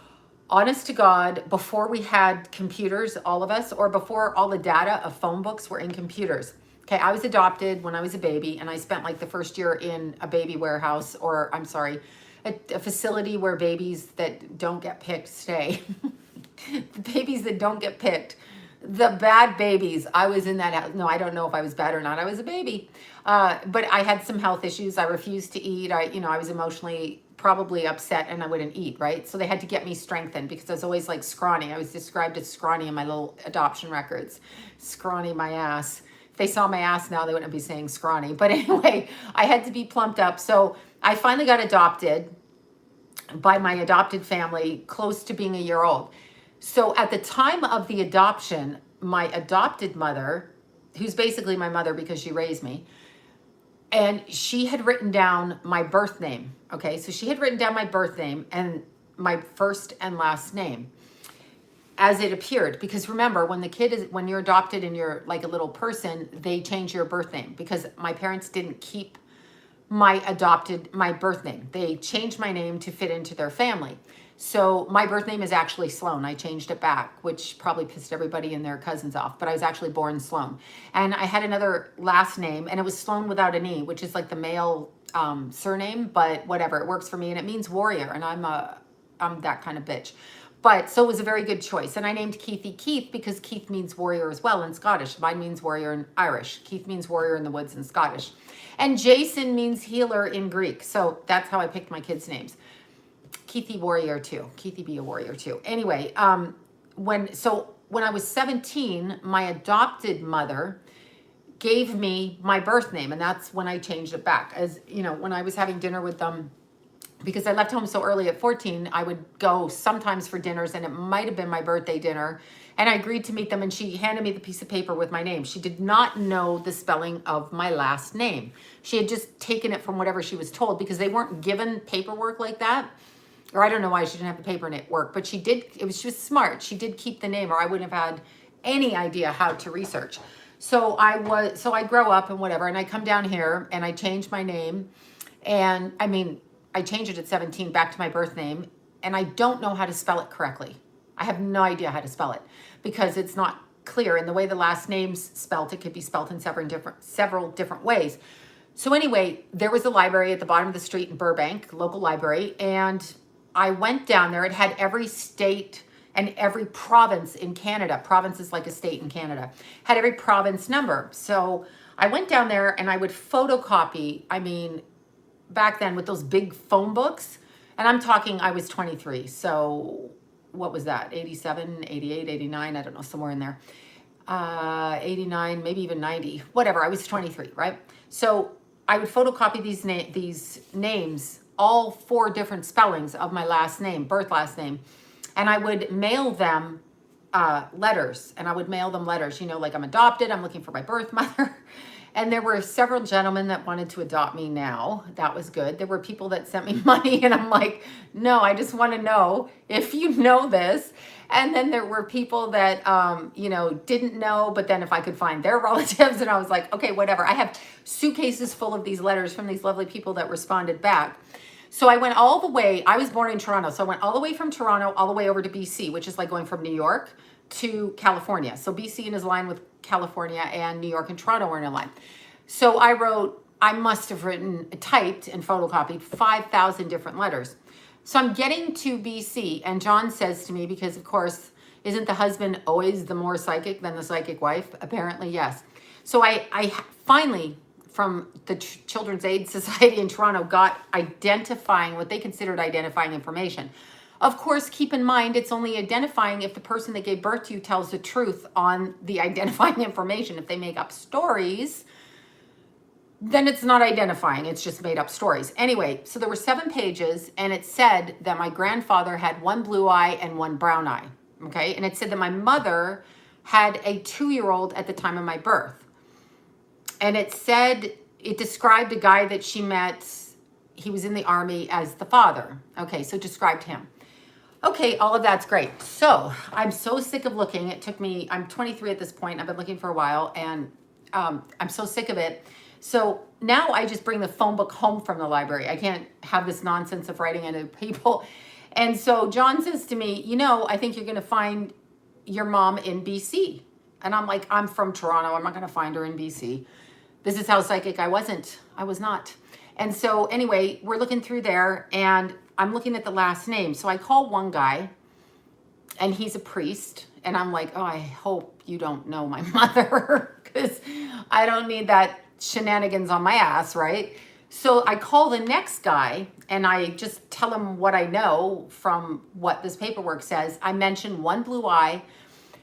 honest to God, before we had computers, all of us, or before all the data of phone books were in computers. Okay, I was adopted when I was a baby, and I spent like the first year in a baby warehouse, or I'm sorry, a facility where babies that don't get picked stay. The babies that don't get picked. The bad babies. I was in that house. No, I don't know if I was bad or not. I was a baby. But I had some health issues. I refused to eat. I was emotionally probably upset and I wouldn't eat, right? So they had to get me strengthened because I was always like scrawny. I was described as scrawny in my little adoption records. Scrawny my ass. If they saw my ass now, they wouldn't be saying scrawny. But anyway, I had to be plumped up. So I finally got adopted by my adopted family close to being a year old. So at the time of the adoption, my adopted mother, who's basically my mother because she raised me, and she had written down my birth name. Okay, so she had written down my birth name and my first and last name as it appeared. Because remember, when you're adopted and you're like a little person, they change your birth name because my parents didn't keep my birth name. They changed my name to fit into their family. So my birth name is actually Sloan. I changed it back, which probably pissed everybody and their cousins off, but I was actually born Sloan. And I had another last name, and it was Sloan without an E, which is like the male surname, but whatever, it works for me, and it means warrior, and I'm that kind of bitch. But so it was a very good choice. And I named Keithy Keith because Keith means warrior as well in Scottish. Mine means warrior in Irish. Keith means warrior in the woods in Scottish. And Jason means healer in Greek. So that's how I picked my kids' names. Keithy warrior too. Keithy be a warrior too. Anyway, when I was 17, my adopted mother gave me my birth name, and that's when I changed it back. As you know, when I was having dinner with them because I left home so early at 14, I would go sometimes for dinners, and it might have been my birthday dinner. And I agreed to meet them, and she handed me the piece of paper with my name. She did not know the spelling of my last name. She had just taken it from whatever she was told, because they weren't given paperwork like that. Or I don't know why she didn't have the paper in it work, but she did. She was smart. She did keep the name, or I wouldn't have had any idea how to research. So I grow up and whatever, and I come down here and I change my name. And I mean, I changed it at 17 back to my birth name, and I don't know how to spell it correctly. I have no idea how to spell it because it's not clear. And the way the last name's spelt, it could be spelt in several different ways. So anyway, there was a library at the bottom of the street in Burbank, local library, and I went down there. It had every state and every province in Canada. Province is like a state in Canada. Had every province number. So I went down there and I would photocopy, I mean, back then with those big phone books, and I'm talking, I was 23. So what was that? 87, 88, 89, I don't know, somewhere in there. 89, maybe even 90, whatever. I was 23, right? So I would photocopy these names, all 4 different spellings of my last name, birth last name, and I would mail them letters. And I would mail them letters, you know, like I'm adopted, I'm looking for my birth mother. And there were several gentlemen that wanted to adopt me now. That was good. There were people that sent me money, and I'm like, no, I just want to know if you know this. And then there were people that, you know, didn't know, but then if I could find their relatives, and I was like, okay, whatever. I have suitcases full of these letters from these lovely people that responded back. So I went all the way, I was born in Toronto. So I went all the way from Toronto, all the way over to BC, which is like going from New York to California. So BC is aligned with California, and New York and Toronto were in a line. So I must have typed and photocopied 5,000 different letters. So I'm getting to BC, and John says to me, because of course, isn't the husband always the more psychic than the psychic wife? Apparently, yes. So I finally, from the Children's Aid Society in Toronto, got identifying, what they considered identifying information. Of course, keep in mind, it's only identifying if the person that gave birth to you tells the truth on the identifying information. If they make up stories, then it's not identifying, it's just made up stories. Anyway, so there were 7 pages, and it said that my grandfather had 1 blue eye and 1 brown eye, okay? And it said that my mother had a 2-year-old at the time of my birth. And it described a guy that she met, he was in the army, as the father. Okay, so described him. Okay, all of that's great. So I'm so sick of looking. I'm 23 at this point. I've been looking for a while, and I'm so sick of it. So now I just bring the phone book home from the library. I can't have this nonsense of writing into people. And so John says to me, you know, I think you're going to find your mom in BC. And I'm like, I'm from Toronto. I'm not going to find her in BC. This is how psychic I wasn't. I was not. And so anyway, we're looking through there, and I'm looking at the last name. So I call one guy, and he's a priest. And I'm like, oh, I hope you don't know my mother, because I don't need that shenanigans on my ass, right? So I call the next guy, and I just tell him what I know from what this paperwork says. I mention 1 blue eye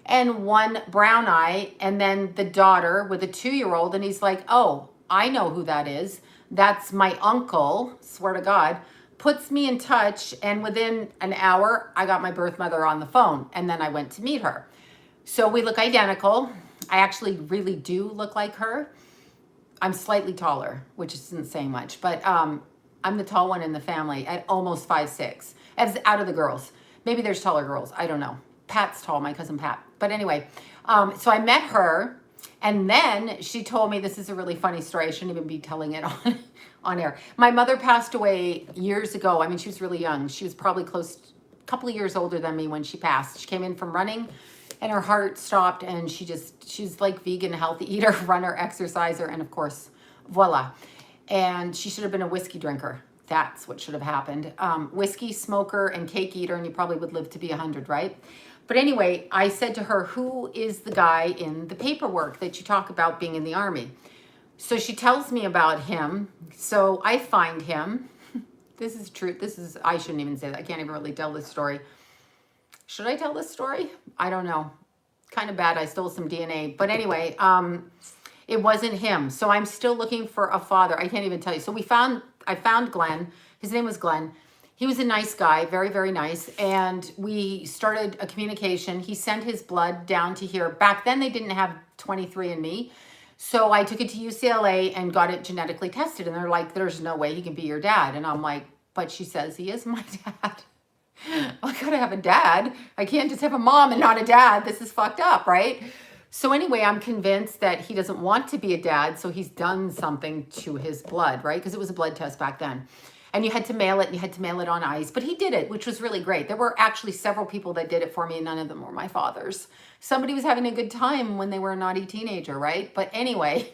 and 1 brown eye, and then the daughter with a 2-year-old. And he's like, oh, I know who that is. That's my uncle, swear to God. Puts me in touch, and within an hour, I got my birth mother on the phone, and then I went to meet her. So we look identical. I actually really do look like her. I'm slightly taller, which isn't saying much, but I'm the tall one in the family at almost 5'6". As out of the girls. Maybe there's taller girls. I don't know. Pat's tall, my cousin Pat. But anyway, so I met her, and then she told me, this is a really funny story. I shouldn't even be telling it on air. My mother passed away years ago. I mean, she was really young. She was probably a couple of years older than me when she passed. She came in from running, and her heart stopped, and she's like vegan, healthy eater, runner, exerciser, and of course, voila. And she should have been a whiskey drinker. That's what should have happened. Whiskey smoker and cake eater, and you probably would live to be 100, right? But anyway, I said to her, who is the guy in the paperwork that you talk about being in the army? So she tells me about him. So I find him. This is true. I shouldn't even say that. I can't even really tell this story. Should I tell this story? I don't know. Kind of bad. I stole some DNA. But anyway, it wasn't him. So I'm still looking for a father. I can't even tell you. So I found Glenn. His name was Glenn. He was a nice guy, very, very nice. And we started a communication. He sent his blood down to here. Back then, they didn't have 23andMe. So I took it to UCLA and got it genetically tested. And they're like, there's no way he can be your dad. And I'm like, but she says he is my dad. I gotta have a dad. I can't just have a mom and not a dad. This is fucked up, right? So anyway, I'm convinced that he doesn't want to be a dad. So he's done something to his blood, right? Because it was a blood test back then. And you had to mail it, and you had to mail it on ice. But he did it, which was really great. There were actually several people that did it for me, and none of them were my father's. Somebody was having a good time when they were a naughty teenager, right? But anyway,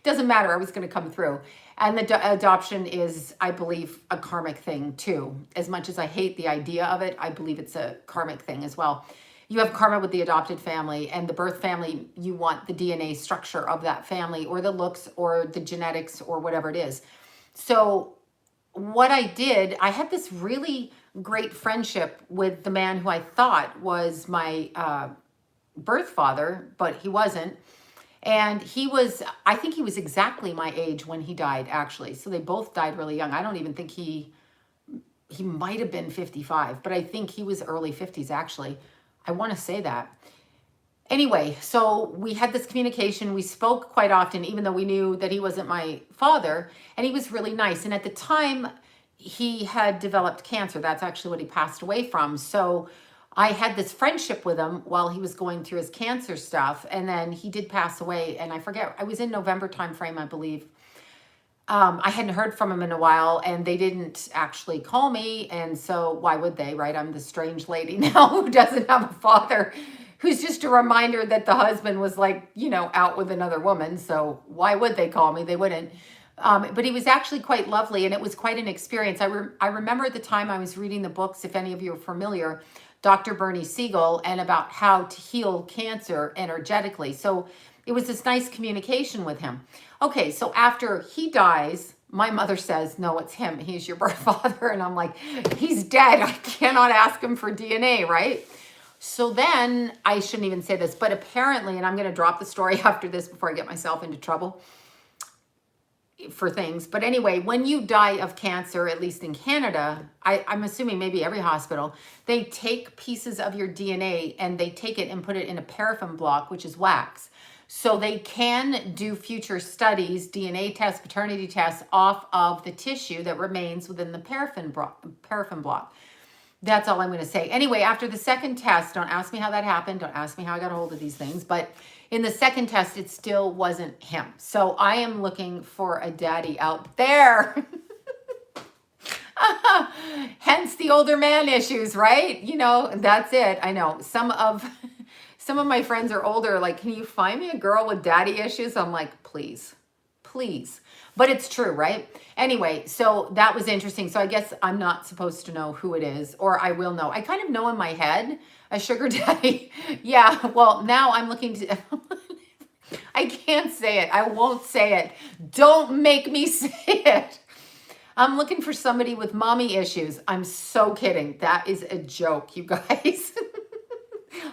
doesn't matter. I was going to come through. And the adoption is, I believe, a karmic thing too. As much as I hate the idea of it, I believe it's a karmic thing as well. You have karma with the adopted family, and the birth family, you want the DNA structure of that family, or the looks, or the genetics, or whatever it is. So what I did, I had this really great friendship with the man who I thought was my birth father, but he wasn't. And he was, I think he was exactly my age when he died, actually. So they both died really young. I don't even think he might have been 55, but I think he was early 50s, actually. I want to say that. Anyway, so we had this communication. We spoke quite often, even though we knew that he wasn't my father. And he was really nice. And at the time, he had developed cancer. That's actually what he passed away from. So I had this friendship with him while he was going through his cancer stuff. And then he did pass away. And I forget, I was in November timeframe, I believe. I hadn't heard from him in a while, and they didn't actually call me. And so why would they, right? I'm the strange lady now who doesn't have a father, who's just a reminder that the husband was like, you know, out with another woman. So why would they call me? They wouldn't. But he was actually quite lovely, and it was quite an experience. I remember at the time I was reading the books, if any of you are familiar, Dr. Bernie Siegel, and about how to heal cancer energetically. So it was this nice communication with him. Okay, so after he dies, my mother says, no, it's him. He's your birth father. And I'm like, he's dead. I cannot ask him for DNA, right? So then, I shouldn't even say this, but apparently, and I'm going to drop the story after this before I get myself into trouble for things. But anyway, when you die of cancer, at least in Canada, I'm assuming maybe every hospital, they take pieces of your DNA and they take it and put it in a paraffin block, which is wax. So they can do future studies, DNA tests, paternity tests off of the tissue that remains within the paraffin block. That's all I'm going to say. Anyway, after the second test, don't ask me how that happened. Don't ask me how I got a hold of these things. But in the second test, it still wasn't him. So I am looking for a daddy out there. Hence the older man issues, right? You know, that's it. I know. Some of my friends are older. Like, can you find me a girl with daddy issues? I'm like, please, please. But it's true, right? Anyway, so that was interesting. So I guess I'm not supposed to know who it is, or I will know. I kind of know in my head a sugar daddy. Yeah, well, now I'm looking to... I can't say it. I won't say it. Don't make me say it. I'm looking for somebody with mommy issues. I'm so kidding. That is a joke, you guys.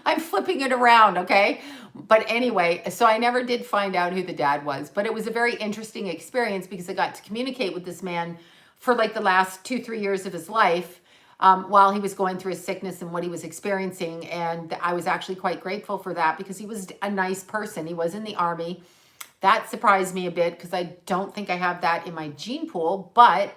I'm flipping it around, okay? But anyway, so I never did find out who the dad was, but it was a very interesting experience because I got to communicate with this man for like the last 2-3 years of his life while he was going through his sickness and what he was experiencing. And I was actually quite grateful for that because he was a nice person. He was in the Army. That surprised me a bit because I don't think I have that in my gene pool, but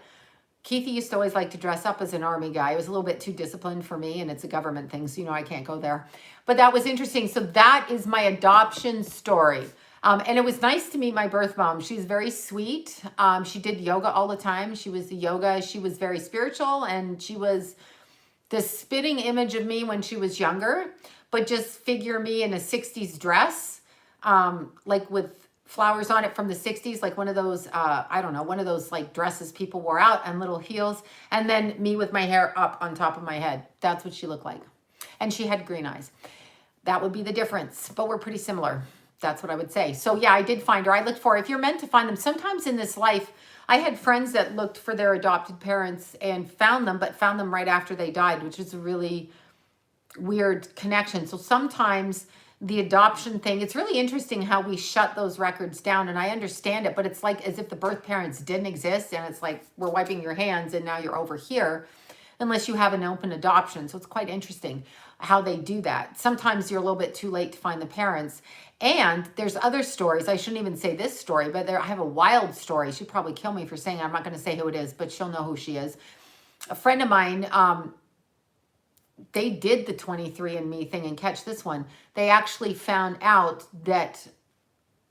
Keithy used to always like to dress up as an Army guy. It was a little bit too disciplined for me, and it's a government thing, so you know I can't go there. But that was interesting. So that is my adoption story. And it was nice to meet my birth mom. She's very sweet. She did yoga all the time. She was very spiritual, and she was the spitting image of me when she was younger. But just figure me in a 60s dress, like with flowers on it from the 60s, like one of those, I don't know, one of those like dresses people wore out and little heels. And then me with my hair up on top of my head. That's what she looked like. And she had green eyes. That would be the difference, but we're pretty similar. That's what I would say. So yeah, I did find her. I looked for her. If you're meant to find them, sometimes in this life, I had friends that looked for their adopted parents and found them, but found them right after they died, which is a really weird connection. So sometimes the adoption thing, it's really interesting how we shut those records down, and I understand it, but it's like as if the birth parents didn't exist, and it's like we're wiping your hands and now you're over here unless you have an open adoption. So it's quite interesting how they do that. Sometimes you're a little bit too late to find the parents. And there's other stories. I shouldn't even say this story, but I have a wild story. She'd probably kill me for saying it. I'm not going to say who it is, but she'll know who she is. A friend of mine, they did the 23andMe thing, and catch this one. They actually found out that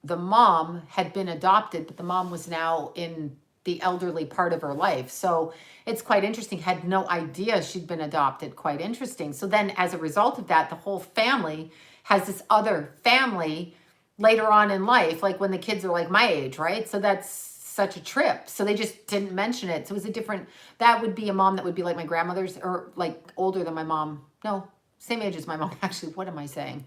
the mom had been adopted, but the mom was now in the elderly part of her life. So it's quite interesting. Had no idea she'd been adopted. Quite interesting. So then as a result of that, the whole family has this other family later on in life, like when the kids are like my age, right? So that's such a trip. So they just didn't mention it. So it was a different, that would be a mom that would be like my grandmother's, or like older than my mom. No, same age as my mom. Actually, what am I saying?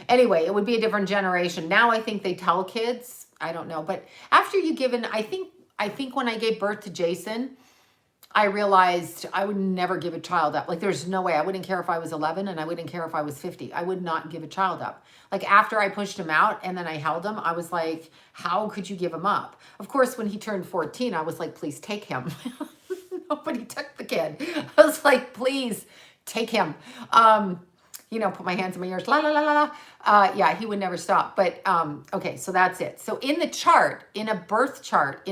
Anyway, it would be a different generation. Now I think they tell kids, I don't know. But after you give in, I think when I gave birth to Jason, I realized I would never give a child up. Like there's no way. I wouldn't care if I was 11, and I wouldn't care if I was 50. I would not give a child up. Like after I pushed him out and then I held him, I was like, how could you give him up? Of course, when he turned 14, I was like, please take him. Nobody took the kid. I was like, please take him. You know, put my hands in my ears, la, la, la, la, la. Yeah, he would never stop. But, okay, so that's it. So in the chart, in a birth chart,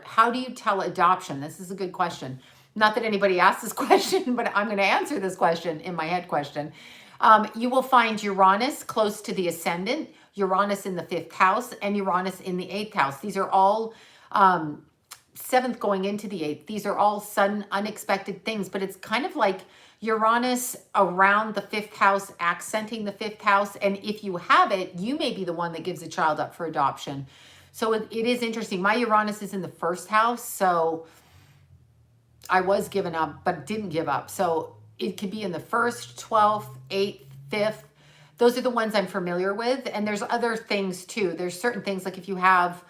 how do you tell adoption? This is a good question. Not that anybody asked this question, but I'm going to answer this question in my head question. You will find Uranus close to the ascendant, Uranus in the 5th house, and Uranus in the 8th house. These are all 7th going into the 8th. These are all sudden, unexpected things, but it's kind of like Uranus around the 5th house, accenting the 5th house. And if you have it, you may be the one that gives a child up for adoption. So it is interesting. My Uranus is in the 1st house. So I was given up, but didn't give up. So it could be in the 1st, 12th, 8th, 5th. Those are the ones I'm familiar with. And there's other things too. There's certain things like if you have,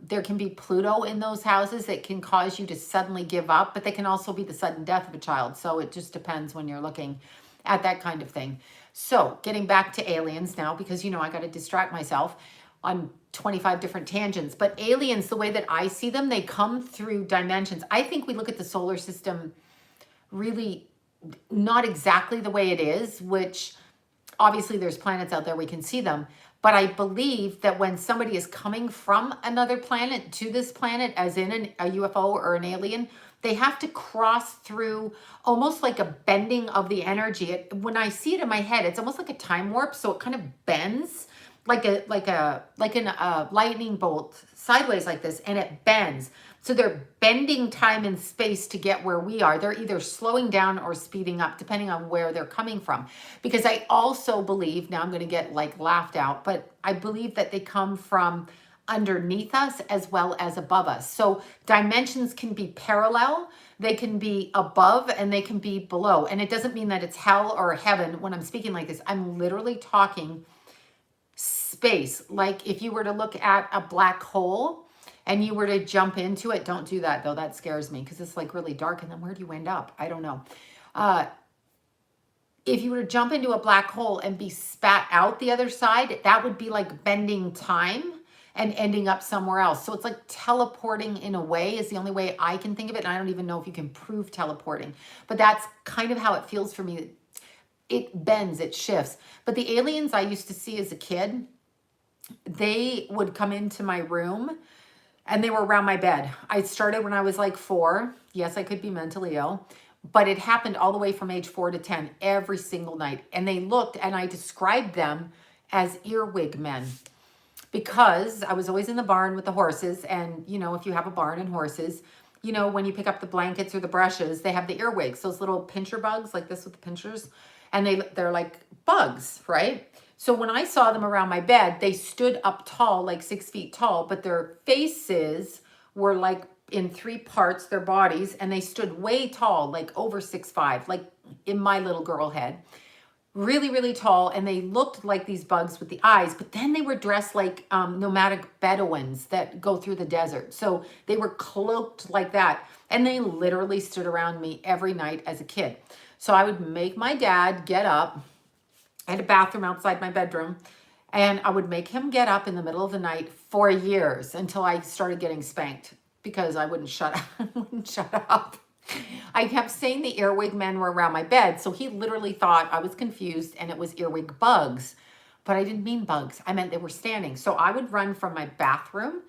there can be Pluto in those houses that can cause you to suddenly give up, but they can also be the sudden death of a child. So it just depends when you're looking at that kind of thing. So getting back to aliens now, because, you know, I got to distract myself on 25 different tangents. But aliens, the way that I see them, they come through dimensions. I think we look at the solar system really not exactly the way it is, which obviously there's planets out there, we can see them. But I believe that when somebody is coming from another planet to this planet, as in a UFO or an alien, they have to cross through almost like a bending of the energy. When I see it in my head, it's almost like a time warp. So it kind of bends like a lightning bolt sideways like this, and it bends. So they're bending time and space to get where we are. They're either slowing down or speeding up, depending on where they're coming from. Because I also believe, now I'm going to get like laughed out, but I believe that they come from underneath us as well as above us. So dimensions can be parallel, they can be above, and they can be below. And it doesn't mean that it's hell or heaven when I'm speaking like this. I'm literally talking space. Like if you were to look at a black hole and you were to jump into it, don't do that though. That scares me because it's like really dark. And then where do you end up? I don't know. If you were to jump into a black hole and be spat out the other side, that would be like bending time and ending up somewhere else. So it's like teleporting in a way is the only way I can think of it. And I don't even know if you can prove teleporting, but that's kind of how it feels for me. It bends, it shifts. But the aliens I used to see as a kid, they would come into my room and they were around my bed. I started when I was like 4. Yes, I could be mentally ill, but it happened all the way from age 4 to 10, every single night. And they looked, and I described them as earwig men because I was always in the barn with the horses. And, you know, if you have a barn and horses, you know, when you pick up the blankets or the brushes, they have the earwigs, those little pincher bugs like this with the pinchers. And they're like bugs, right? So when I saw them around my bed, they stood up tall, like 6 feet tall, but their faces were like in 3 parts, their bodies, and they stood way tall, like over 6'5", like in my little girl head. Really, really tall, and they looked like these bugs with the eyes, but then they were dressed like nomadic Bedouins that go through the desert. So they were cloaked like that, and they literally stood around me every night as a kid. So I would make my dad get up, I had a bathroom outside my bedroom, and I would make him get up in the middle of the night for years until I started getting spanked because I wouldn't shut up. I wouldn't shut up. I kept saying the earwig men were around my bed, so he literally thought I was confused and it was earwig bugs. But I didn't mean bugs. I meant they were standing. So I would run from my bathroom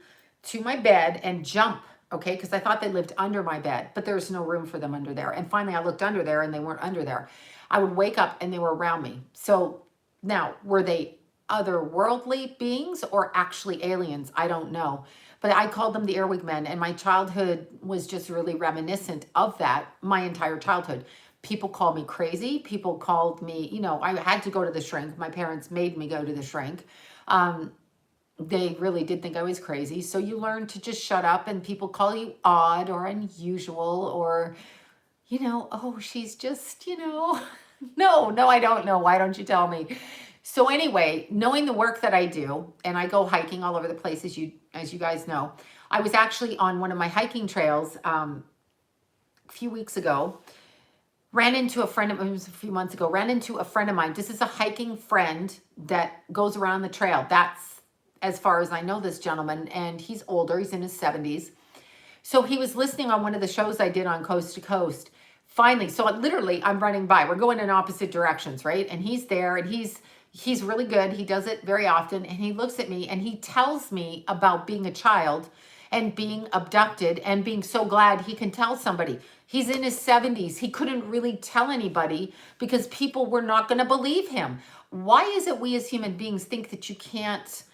to my bed and jump, okay? Because I thought they lived under my bed, but there's no room for them under there. And finally I looked under there and they weren't under there. I would wake up and they were around me. So now, were they otherworldly beings or actually aliens? I don't know. But I called them the earwig men, and my childhood was just really reminiscent of that, my entire childhood. People called me crazy. People called me, you know, I had to go to the shrink. My parents made me go to the shrink. They really did think I was crazy. So you learn to just shut up, and people call you odd or unusual or, you know, oh, she's just, you know, no, I don't know. Why don't you tell me? So anyway, knowing the work that I do, and I go hiking all over the place, as you guys know, I was actually on one of my hiking trails a few weeks ago, ran into a friend of mine, it was a few months ago, ran into a friend of mine. This is a hiking friend that goes around the trail. That's as far as I know this gentleman, and he's older, he's in his 70s. So he was listening on one of the shows I did on Coast to Coast. Finally, so literally I'm running by, we're going in opposite directions, right? And he's there, and he's really good. He does it very often. And he looks at me and he tells me about being a child and being abducted and being so glad he can tell somebody. He's in his 70s. He couldn't really tell anybody because people were not going to believe him. Why is it we as human beings think that you can't,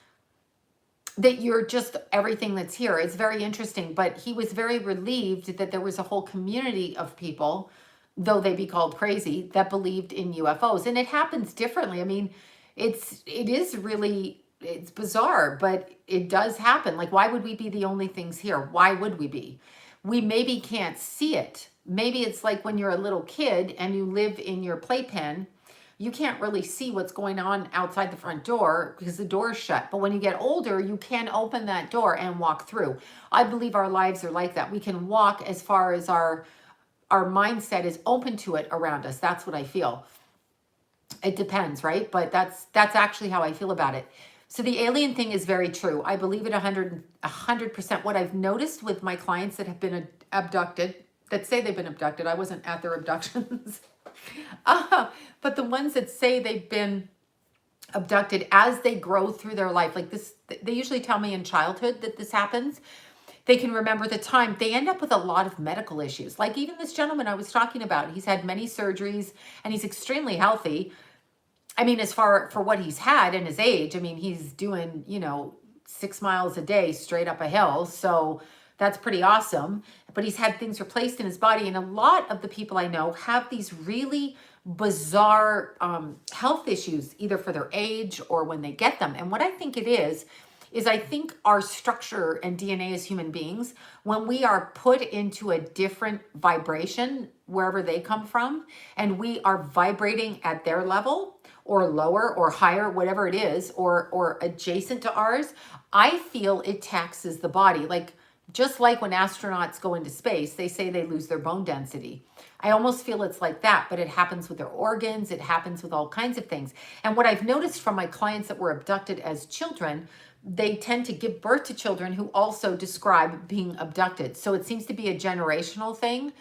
that you're just everything that's here? It's very interesting. But he was very relieved that there was a whole community of people, though they be called crazy, that believed in UFOs. And it happens differently. I mean, it is really, it's bizarre, but it does happen. Like, why would we be the only things here? Why would we be? We maybe can't see it. Maybe it's like when you're a little kid and you live in your playpen, you can't really see what's going on outside the front door because the door is shut. But when you get older, you can open that door and walk through. I believe our lives are like that. We can walk as far as our mindset is open to it around us. That's what I feel. It depends, right? But that's actually how I feel about it. So the alien thing is very true. I believe it 100%. What I've noticed with my clients that have been abducted, that say they've been abducted, I wasn't at their abductions, but the ones that say they've been abducted as they grow through their life, like this, they usually tell me in childhood that this happens. They can remember the time. They end up with a lot of medical issues. Like even this gentleman I was talking about, he's had many surgeries and he's extremely healthy. I mean, as far for what he's had and his age, I mean, he's doing, 6 miles a day straight up a hill. So that's pretty awesome. But he's had things replaced in his body. And a lot of the people I know have these really bizarre health issues, either for their age or when they get them. And what I think it is I think our structure and DNA as human beings, when we are put into a different vibration, wherever they come from, and we are vibrating at their level or lower or higher, whatever it is, or adjacent to ours, I feel it taxes the body. Like, just like when astronauts go into space, they say they lose their bone density. I almost feel it's like that, but it happens with their organs. It happens with all kinds of things. And what I've noticed from my clients that were abducted as children, they tend to give birth to children who also describe being abducted. So it seems to be a generational thing,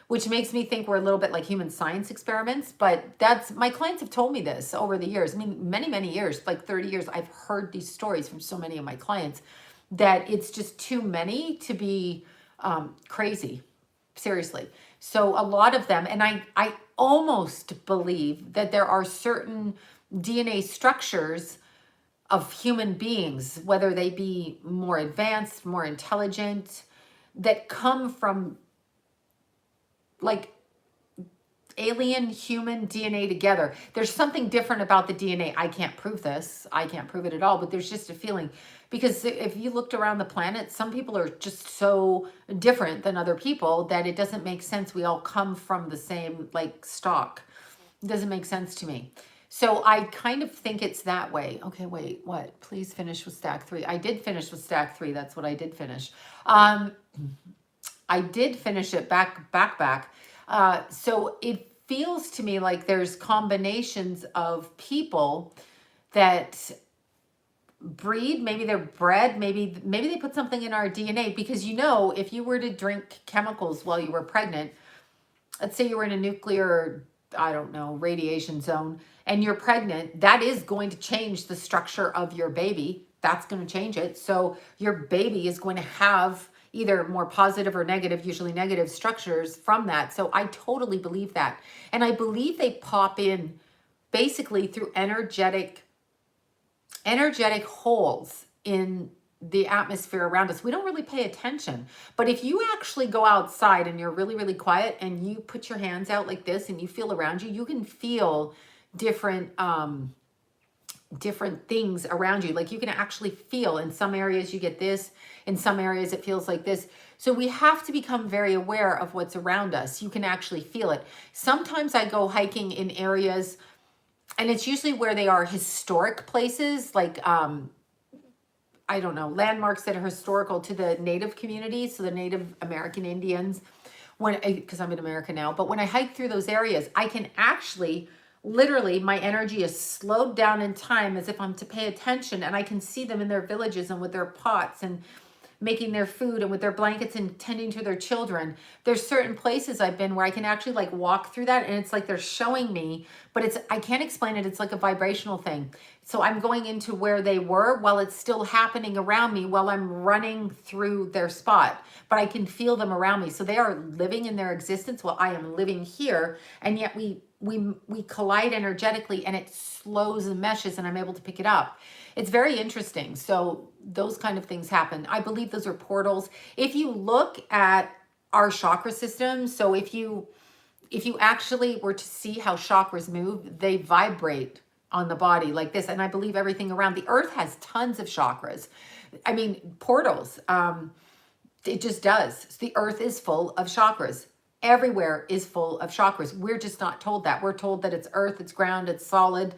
which makes me think we're a little bit like human science experiments. But my clients have told me this over the years. I mean, many, many years, like 30 years, I've heard these stories from so many of my clients that it's just too many to be crazy, seriously. So a lot of them, and I almost believe that there are certain DNA structures of human beings, whether they be more advanced, more intelligent, that come from like alien human DNA together. There's something different about the DNA. I can't prove this. I can't prove it at all, but there's just a feeling. Because if you looked around the planet, some people are just so different than other people that it doesn't make sense. We all come from the same like stock. It doesn't make sense to me. So I kind of think it's that way. Okay, wait, what? Please finish with stack 3. I did finish with stack 3. That's what I did finish. I did finish it back. So it feels to me like there's combinations of people that breed, maybe they're bred, maybe they put something in our DNA, because you know, if you were to drink chemicals while you were pregnant, let's say you were in a nuclear, I don't know, radiation zone, and you're pregnant, that is going to change the structure of your baby. That's going to change it. So your baby is going to have either more positive or negative, usually negative structures from that. So I totally believe that. And I believe they pop in basically through energetic holes in the atmosphere around us. We don't really pay attention. But if you actually go outside and you're really, really quiet and you put your hands out like this and you feel around you, you can feel different different things around you. Like you can actually feel, in some areas you get this, in some areas it feels like this. So we have to become very aware of what's around us. You can actually feel it. Sometimes I go hiking in areas, and it's usually where they are historic places, like I don't know, landmarks that are historical to the Native communities, so the Native American Indians, because I'm in America now. But when I hike through those areas, I can actually, literally, my energy is slowed down in time as if I'm to pay attention, and I can see them in their villages and with their pots and making their food and with their blankets and tending to their children. There's certain places I've been where I can actually like walk through that, and it's like they're showing me, but I can't explain it. It's like a vibrational thing. So I'm going into where they were while it's still happening around me while I'm running through their spot, but I can feel them around me. So they are living in their existence while I am living here, and yet we collide energetically, and it slows and meshes, and I'm able to pick it up. It's very interesting. So those kind of things happen. I believe those are portals. If you look at our chakra system, so if you actually were to see how chakras move, they vibrate on the body like this. And I believe everything around the earth has tons of chakras. I mean, portals, it just does. The earth is full of chakras. Everywhere is full of chakras. We're just not told that. We're told that it's earth, it's ground, it's solid.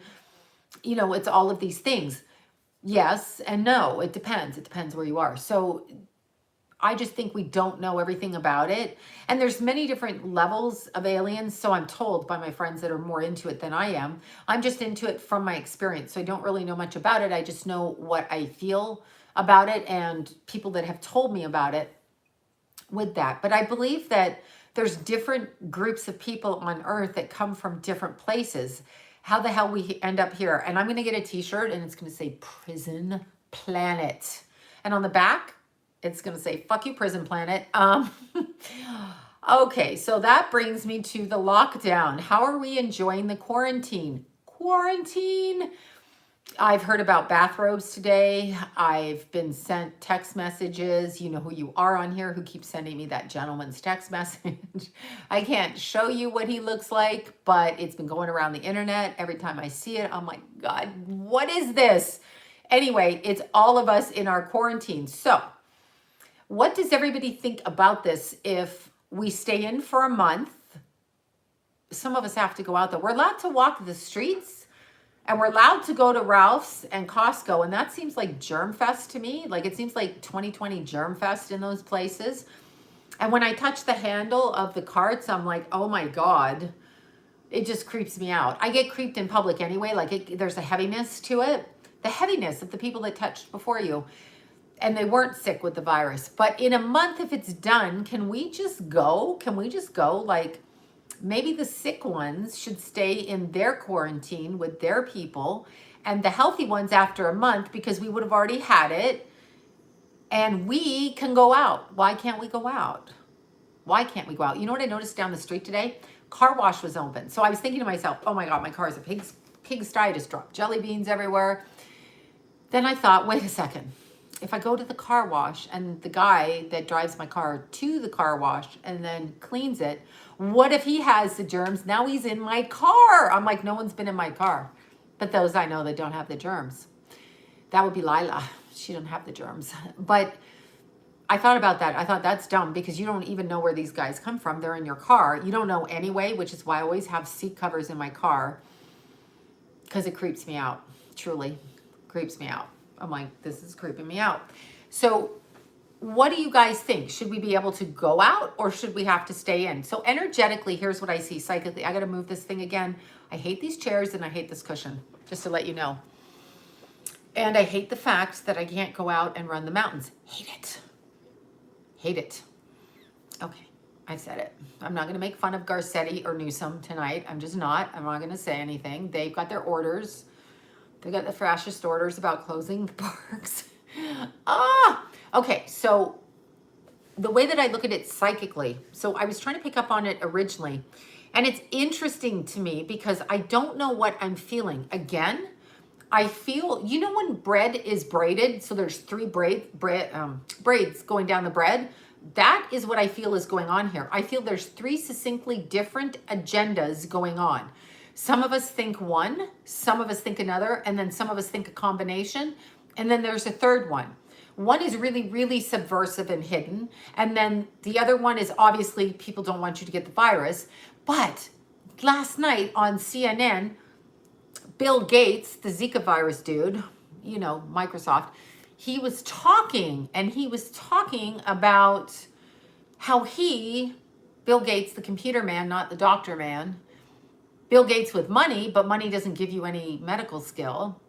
You know, it's all of these things. Yes and no, it depends. It depends where you are. So I just think we don't know everything about it. And there's many different levels of aliens. So I'm told by my friends that are more into it than I am. I'm just into it from my experience. So I don't really know much about it. I just know what I feel about it and people that have told me about it with that. But I believe that there's different groups of people on earth that come from different places. How the hell we end up here? And I'm going to get a t-shirt and it's going to say Prison Planet. And on the back, it's going to say, fuck you, Prison Planet. Okay, so that brings me to the lockdown. How are we enjoying the quarantine? Quarantine. I've heard about bathrobes today. I've been sent text messages. You know who you are on here who keeps sending me that gentleman's text message. I can't show you what he looks like, but it's been going around the internet. Every time I see it, I'm like, God, what is this? Anyway, it's all of us in our quarantine. So what does everybody think about this if we stay in for a month? Some of us have to go out though. We're allowed to walk the streets. And we're allowed to go to Ralph's and Costco. And that seems like germ fest to me. Like it seems like 2020 germ fest in those places. And when I touch the handle of the carts, I'm like, oh my God, it just creeps me out. I get creeped in public anyway. Like there's a heaviness to it. The heaviness of the people that touched before you. And they weren't sick with the virus. But in a month, if it's done, can we just go? Can we just go? Like, maybe the sick ones should stay in their quarantine with their people, and the healthy ones after a month, because we would have already had it, and we can go out. Why can't we go out? Why can't we go out? You know what I noticed down the street today? Car wash was open. So I was thinking to myself, oh my God, my car is a pigsty. I just dropped jelly beans everywhere. Then I thought, wait a second. If I go to the car wash and the guy that drives my car to the car wash and then cleans it, what if he has the germs? Now he's in my car. I'm like, no one's been in my car. But those I know that don't have the germs. That would be Lila. She doesn't have the germs. But I thought about that. I thought that's dumb because you don't even know where these guys come from. They're in your car. You don't know anyway, which is why I always have seat covers in my car because it creeps me out. Truly creeps me out. I'm like, this is creeping me out. So what do you guys think? Should we be able to go out or should we have to stay in? So energetically, here's what I see psychically. I got to move this thing again. I hate these chairs and I hate this cushion, just to let you know. And I hate the fact that I can't go out and run the mountains. Hate it. Hate it. Okay, I said it. I'm not going to make fun of Garcetti or Newsom tonight. I'm just not. I'm not going to say anything. They've got their orders. They got the fascist orders about closing the parks. Okay, so the way that I look at it psychically, so I was trying to pick up on it originally, and it's interesting to me because I don't know what I'm feeling. Again, I feel, you know when bread is braided, so there's three braids going down the bread? That is what I feel is going on here. I feel there's three succinctly different agendas going on. Some of us think one, some of us think another, and then some of us think a combination, and then there's a third one. One is really, really subversive and hidden. And then the other one is obviously people don't want you to get the virus. But last night on CNN, Bill Gates, the Zika virus dude, you know, Microsoft, he was talking about how Bill Gates, the computer man, not the doctor man, Bill Gates with money, but money doesn't give you any medical skill.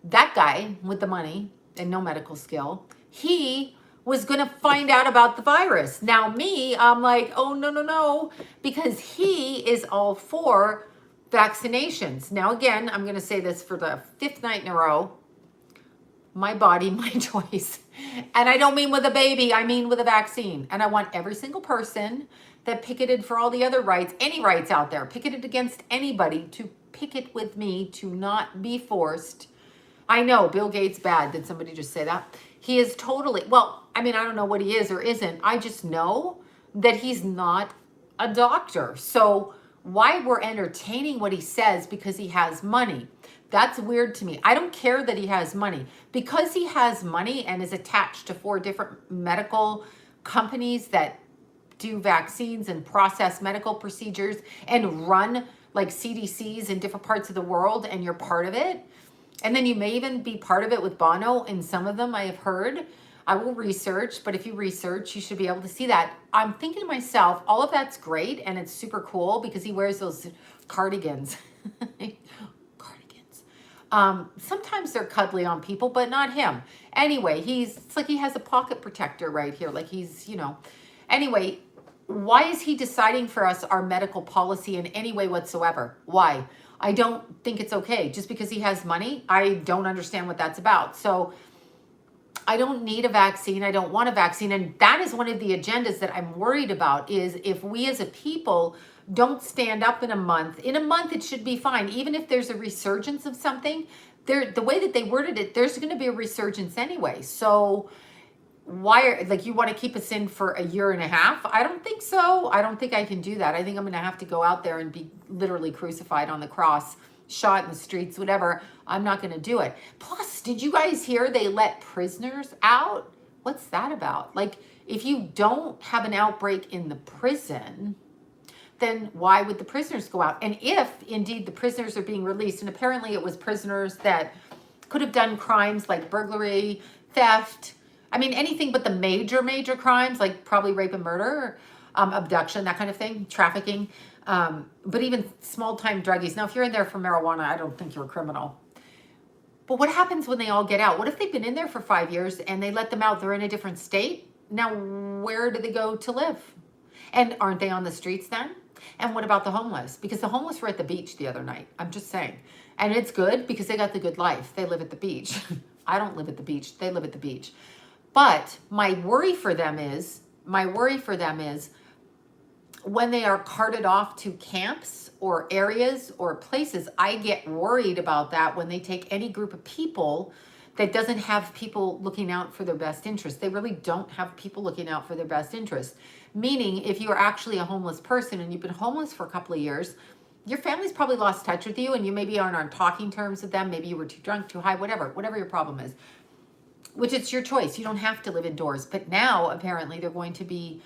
That guy with the money and no medical skill, he was going to find out about the virus. Now me, I'm like, oh, no, because he is all for vaccinations. Now, again, I'm going to say this for the 5th night in a row. My body, my choice. And I don't mean with a baby, I mean with a vaccine. And I want every single person that picketed for all the other rights, any rights out there, picketed against anybody, to picket with me, to not be forced. I know, Bill Gates bad. Did somebody just say that? He is totally, well, I mean, I don't know what he is or isn't. I just know that he's not a doctor. So why we're entertaining what he says because he has money? That's weird to me. I don't care that he has money. Because he has money and is attached to 4 different medical companies that do vaccines and process medical procedures and run like CDCs in different parts of the world, and you're part of it. And then you may even be part of it with Bono in some of them, I have heard. I will research, but if you research, you should be able to see that. I'm thinking to myself, all of that's great and it's super cool because he wears those cardigans. Sometimes they're cuddly on people, but not him. Anyway, it's like he has a pocket protector right here. Like he's, you know. Anyway, why is he deciding for us our medical policy in any way whatsoever? Why? I don't think it's okay. Just because he has money, I don't understand what that's about. So I don't need a vaccine. I don't want a vaccine. And that is one of the agendas that I'm worried about, is if we as a people don't stand up in a month. In a month, it should be fine. Even if there's a resurgence of something, the way that they worded it, there's going to be a resurgence anyway. So why, like, you want to keep us in for a year and a half? I don't think so. I don't think I can do that. I think I'm going to have to go out there and be literally crucified on the cross, shot in the streets, whatever. I'm not going to do it. Plus, did you guys hear they let prisoners out? What's that about? Like, if you don't have an outbreak in the prison, then why would the prisoners go out? And if indeed the prisoners are being released, and apparently it was prisoners that could have done crimes like burglary, theft, I mean, anything but the major crimes, like probably rape and murder, abduction, that kind of thing, trafficking, but even small-time druggies. Now, if you're in there for marijuana, I don't think you're a criminal. But what happens when they all get out? What if they've been in there for 5 years and they let them out? They're in a different state. Now, where do they go to live? And aren't they on the streets then? And what about the homeless? Because the homeless were at the beach the other night. I'm just saying. And it's good because they got the good life. They live at the beach. I don't live at the beach. They live at the beach. But my worry for them is when they are carted off to camps or areas or places, I get worried about that when they take any group of people that doesn't have people looking out for their best interest. They really don't have people looking out for their best interest. Meaning, if you're actually a homeless person and you've been homeless for a couple of years, your family's probably lost touch with you and you maybe aren't on talking terms with them. Maybe you were too drunk, too high, whatever your problem is. Which it's your choice. You don't have to live indoors. But now, apparently, they're going to be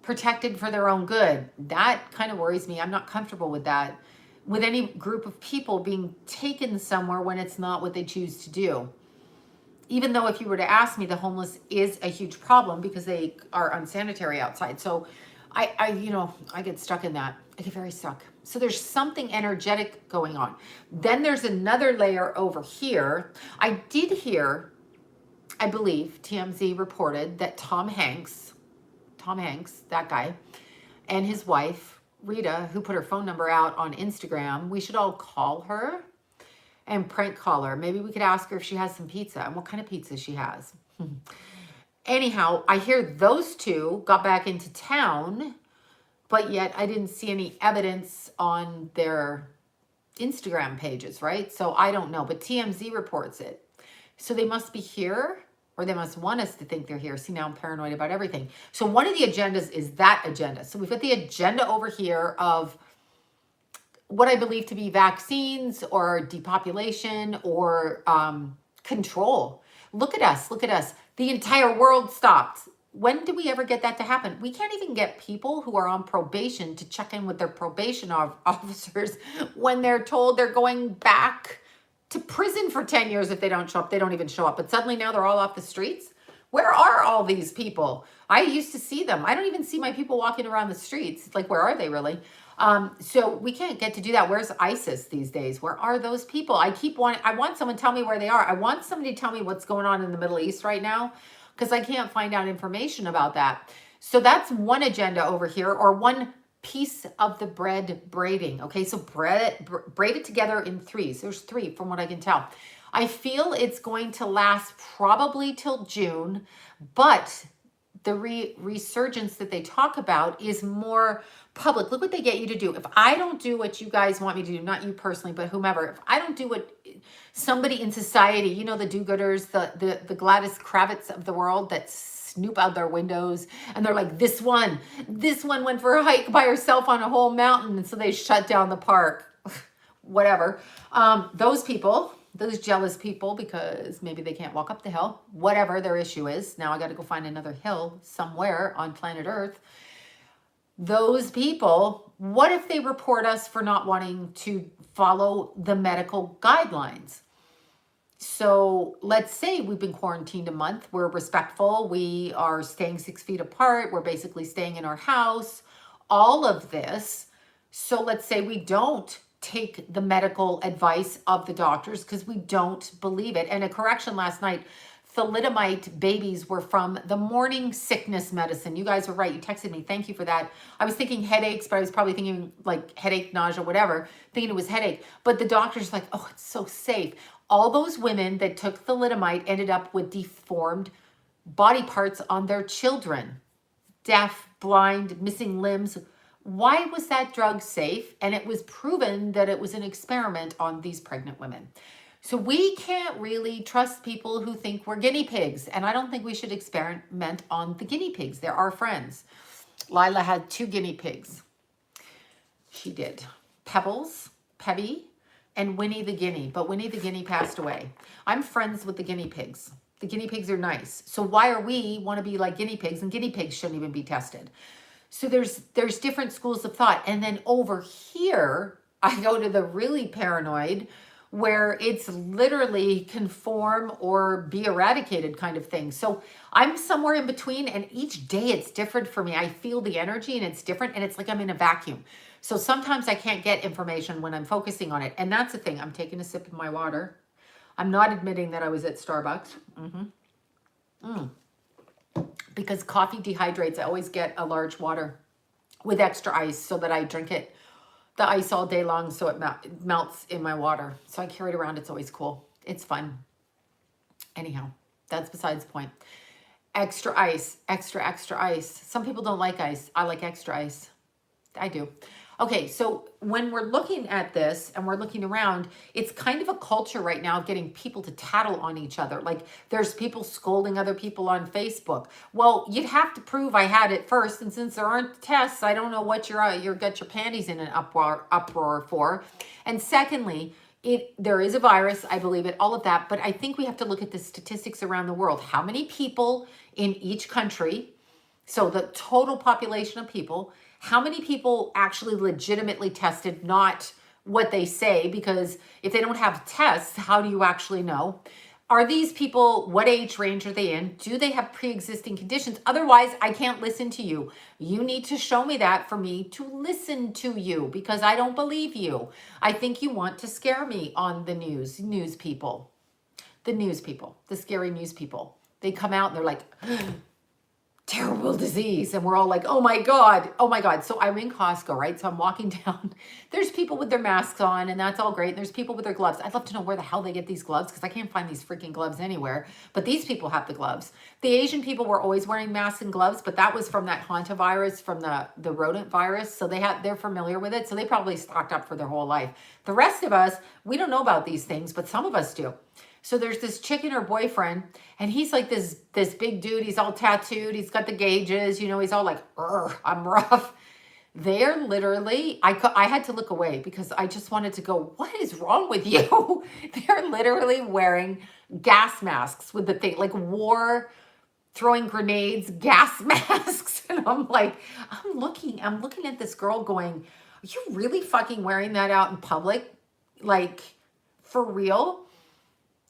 protected for their own good. That kind of worries me. I'm not comfortable with that. With any group of people being taken somewhere when it's not what they choose to do. even though if you were to ask me, the homeless is a huge problem because they are unsanitary outside. So I get stuck in that. I get very stuck. So there's something energetic going on. Then there's another layer over here. I did hear, I believe TMZ reported that Tom Hanks, that guy, and his wife, Rita, who put her phone number out on Instagram, we should all call her and prank call her. Maybe we could ask her if she has some pizza and what kind of pizza she has. Anyhow, I hear those two got back into town, but yet I didn't see any evidence on their Instagram pages, right? So I don't know, but TMZ reports it. So they must be here, or they must want us to think they're here. See, now I'm paranoid about everything. So one of the agendas is that agenda. So we've got the agenda over here of what I believe to be vaccines or depopulation or control. Look at us. Look at us. The entire world stopped. When do we ever get that to happen? We can't even get people who are on probation to check in with their probation officers when they're told they're going back to prison for 10 years if they don't show up. They don't even show up. But suddenly now they're all off the streets. Where are all these people? I used to see them. I don't even see my people walking around the streets. Like, where are they really? So we can't get to do that. Where's ISIS these days? Where are those people? I want someone to tell me where they are. I want somebody to tell me what's going on in the Middle East right now, because I can't find out information about that. So that's one agenda over here, or one piece of the bread braiding. Okay, so braid it together in threes. There's three from what I can tell. I feel it's going to last probably till June, but the resurgence that they talk about is more public. Look what they get you to do. If I don't do what you guys want me to do, not you personally, but whomever, if I don't do what somebody in society, you know, the do-gooders, the Gladys Kravitz of the world that snoop out their windows and they're like, this one went for a hike by herself on a whole mountain, and so they shut down the park. Whatever. Those people, those jealous people, because maybe they can't walk up the hill, whatever their issue is. Now I got to go find another hill somewhere on planet Earth. Those people, what if they report us for not wanting to follow the medical guidelines? So let's say we've been quarantined a month. We're respectful. We are staying 6 feet apart. We're basically staying in our house. All of this. So let's say we don't take the medical advice of the doctors because we don't believe it. And a correction last night, thalidomide babies were from the morning sickness medicine. You guys were right. You texted me. Thank you for that. I was thinking headaches, but I was probably thinking like headache, nausea, whatever, thinking it was headache. But the doctor's like, oh, it's so safe. All those women that took thalidomide ended up with deformed body parts on their children. Deaf, blind, missing limbs. Why was that drug safe? And it was proven that it was an experiment on these pregnant women. So we can't really trust people who think we're guinea pigs. And I don't think we should experiment on the guinea pigs. They're our friends. Lila had 2 guinea pigs. She did. Pebbles, Pebby, and Winnie the Guinea. But Winnie the Guinea passed away. I'm friends with the guinea pigs. The guinea pigs are nice. So why are we want to be like guinea pigs? And guinea pigs shouldn't even be tested. So there's different schools of thought. And then over here, I go to the really paranoid, where it's literally conform or be eradicated kind of thing. So I'm somewhere in between, and each day it's different for me. I feel the energy and it's different, and it's like I'm in a vacuum. So sometimes I can't get information when I'm focusing on it. And that's the thing. I'm taking a sip of my water. I'm not admitting that I was at Starbucks. Because coffee dehydrates. I always get a large water with extra ice so that I drink it, the ice all day long, so it melts in my water. So I carry it around. It's always cool. It's fun. Anyhow, that's besides the point. Extra ice, extra ice. Some people don't like ice. I like extra ice. I do. Okay, so when we're looking at this and we're looking around, it's kind of a culture right now of getting people to tattle on each other. Like there's people scolding other people on Facebook. Well, you'd have to prove I had it first, and since there aren't tests, I don't know what you're got your panties in an uproar for. And secondly, there is a virus, I believe it, all of that, but I think we have to look at the statistics around the world. How many people in each country, so the total population of people, how many people actually legitimately tested, not what they say, because if they don't have tests, how do you actually know? Are these people, what age range are they in? Do they have pre-existing conditions? Otherwise, I can't listen to you. You need to show me that for me to listen to you, because I don't believe you. I think you want to scare me on the news people. The news people, the scary news people. They come out and they're like, terrible disease, and we're all like, oh my god, oh my god. So I'm in Costco, right? So I'm walking down, there's people with their masks on, and that's all great, and there's people with their gloves. I'd love to know where the hell they get these gloves, because I can't find these freaking gloves anywhere, but these people have the gloves. The Asian people were always wearing masks and gloves, but that was from that hantavirus, from the rodent virus, so they're familiar with it, so they probably stocked up for their whole life. The rest of us, we don't know about these things, but some of us do. So there's this chick and her boyfriend, and he's like this big dude. He's all tattooed. He's got the gauges. You know, he's all like, I'm rough. They're literally, I had to look away because I just wanted to go, what is wrong with you? They're literally wearing gas masks with the thing, like war, throwing grenades, gas masks. And I'm like, I'm looking at this girl going, are you really fucking wearing that out in public? Like, for real?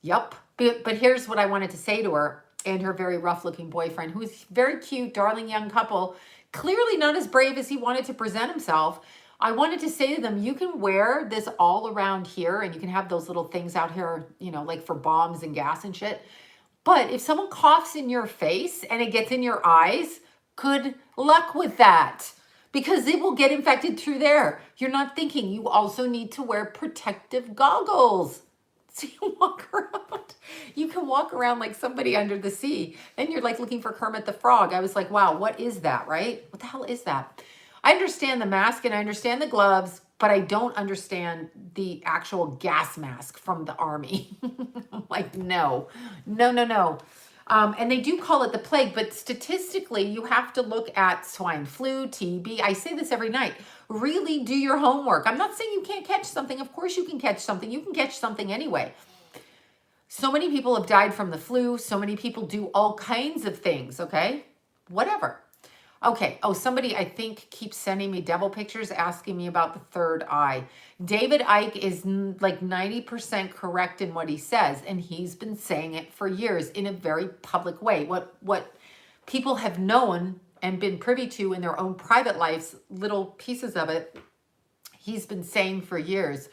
Yep. But here's what I wanted to say to her and her very rough looking boyfriend, who's very cute, darling young couple, clearly not as brave as he wanted to present himself. I wanted to say to them, you can wear this all around here and you can have those little things out here, you know, like for bombs and gas and shit. But if someone coughs in your face and it gets in your eyes, good luck with that, because it will get infected through there. You're not thinking. You also need to wear protective goggles. So you walk around, you can walk around like somebody under the sea. Then you're like looking for Kermit the Frog. I was like, wow, what is that, right? What the hell is that? I understand the mask and I understand the gloves, but I don't understand the actual gas mask from the army. I'm like, no. And they do call it the plague, but statistically, you have to look at swine flu, TB. I say this every night. Really do your homework. I'm not saying you can't catch something. Of course you can catch something. You can catch something anyway. So many people have died from the flu. So many people do all kinds of things, okay? Whatever. Okay. Oh, somebody I think keeps sending me devil pictures asking me about the third eye. David Icke is like 90% correct in what he says, and he's been saying it for years in a very public way. What people have known and been privy to in their own private lives, little pieces of it, he's been saying for years.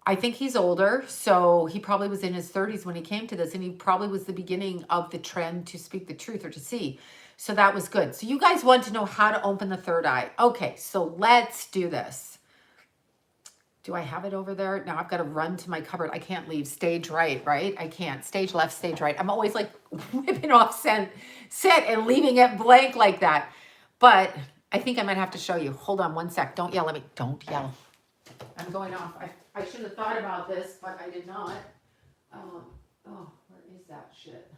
I think he's older, so he probably was in his 30s when he came to this, and he probably was the beginning of the trend to speak the truth or to see. So that was good. So you guys want to know how to open the third eye. Okay, so let's do this. Do I have it over there? Now I've got to run to my cupboard. I can't leave. Stage right? I can't. Stage left, stage right. I'm always like whipping off set and leaving it blank like that. But I think I might have to show you. Hold on one sec. Don't yell at me. Don't yell. I'm going off. I should have thought about this, but I did not. Oh, where is that shit?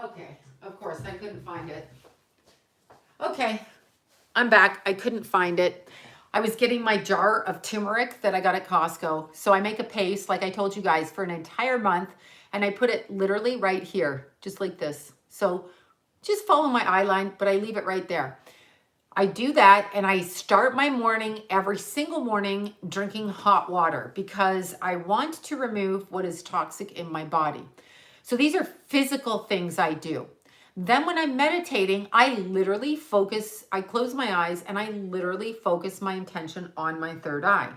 Okay, of course, I couldn't find it. Okay, I'm back. I couldn't find it. I was getting my jar of turmeric that I got at Costco. So I make a paste, like I told you guys, for an entire month. And I put it literally right here, just like this. So just follow my eye line, but I leave it right there. I do that and I start my morning, every single morning, drinking hot water because I want to remove what is toxic in my body. So these are physical things I do. Then when I'm meditating, I literally focus, I close my eyes and I literally focus my intention on my third eye.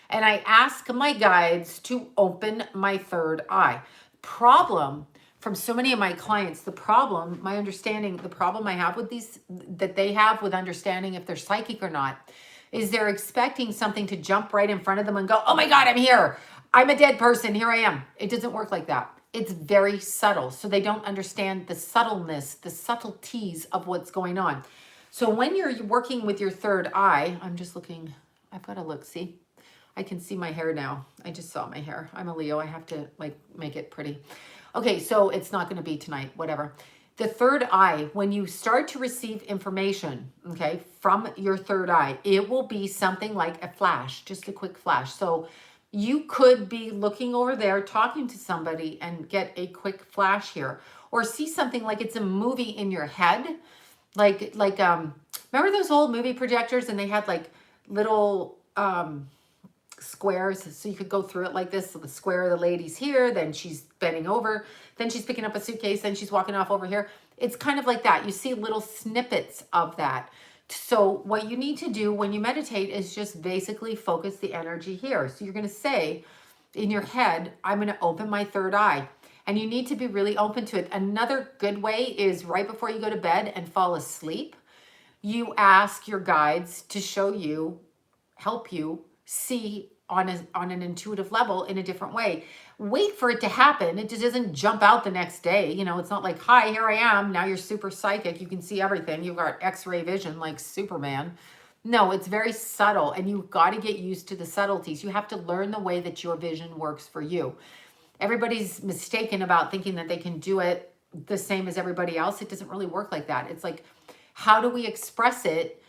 And I ask my guides to open my third eye. Problem from so many of my clients, the problem I have with these, that they have with understanding if they're psychic or not, is they're expecting something to jump right in front of them and go, oh my God, I'm here. I'm a dead person. Here I am. It doesn't work like that. It's very subtle. So they don't understand the subtleness, the subtleties of what's going on. So when you're working with your third eye, I'm just looking, I've got to look, see? I can see my hair now. I just saw my hair. I'm a Leo. I have to like make it pretty. Okay, so it's not going to be tonight, whatever. The third eye, when you start to receive information, okay, from your third eye, it will be something like a flash, just a quick flash. So you could be looking over there, talking to somebody and get a quick flash here, or see something like it's a movie in your head. Like remember those old movie projectors and they had like little, squares. So you could go through it like this. So the square, the lady's here, then she's bending over, then she's picking up a suitcase, then she's walking off over here. It's kind of like that. You see little snippets of that. So what you need to do when you meditate is just basically focus the energy here. So you're going to say in your head, I'm going to open my third eye. And you need to be really open to it. Another good way is right before you go to bed and fall asleep, you ask your guides to show you, help you see on an intuitive level in a different way. Wait for it to happen. It just doesn't jump out the next day. You know, it's not like, hi, here I am. Now you're super psychic. You can see everything. You've got X-ray vision like Superman. No, it's very subtle, and you've got to get used to the subtleties. You have to learn the way that your vision works for you. Everybody's mistaken about thinking that they can do it the same as everybody else. It doesn't really work like that. It's like, how do we express it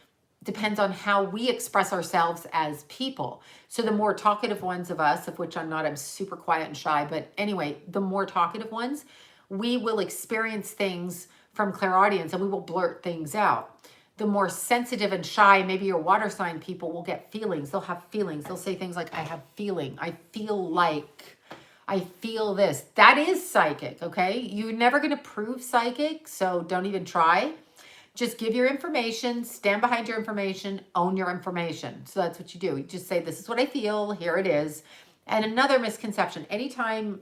depends on how we express ourselves as people. So the more talkative ones of us, of which I'm not, I'm super quiet and shy, but anyway, the more talkative ones, we will experience things from clairaudience and we will blurt things out. The more sensitive and shy, maybe your water sign people will get feelings. They'll have feelings. They'll say things like, I have feeling. I feel like, I feel this. That is psychic, okay? You're never going to prove psychic, so don't even try. Just give your information, stand behind your information, own your information. So that's what you do. You just say, this is what I feel, here it is. And another misconception, anytime,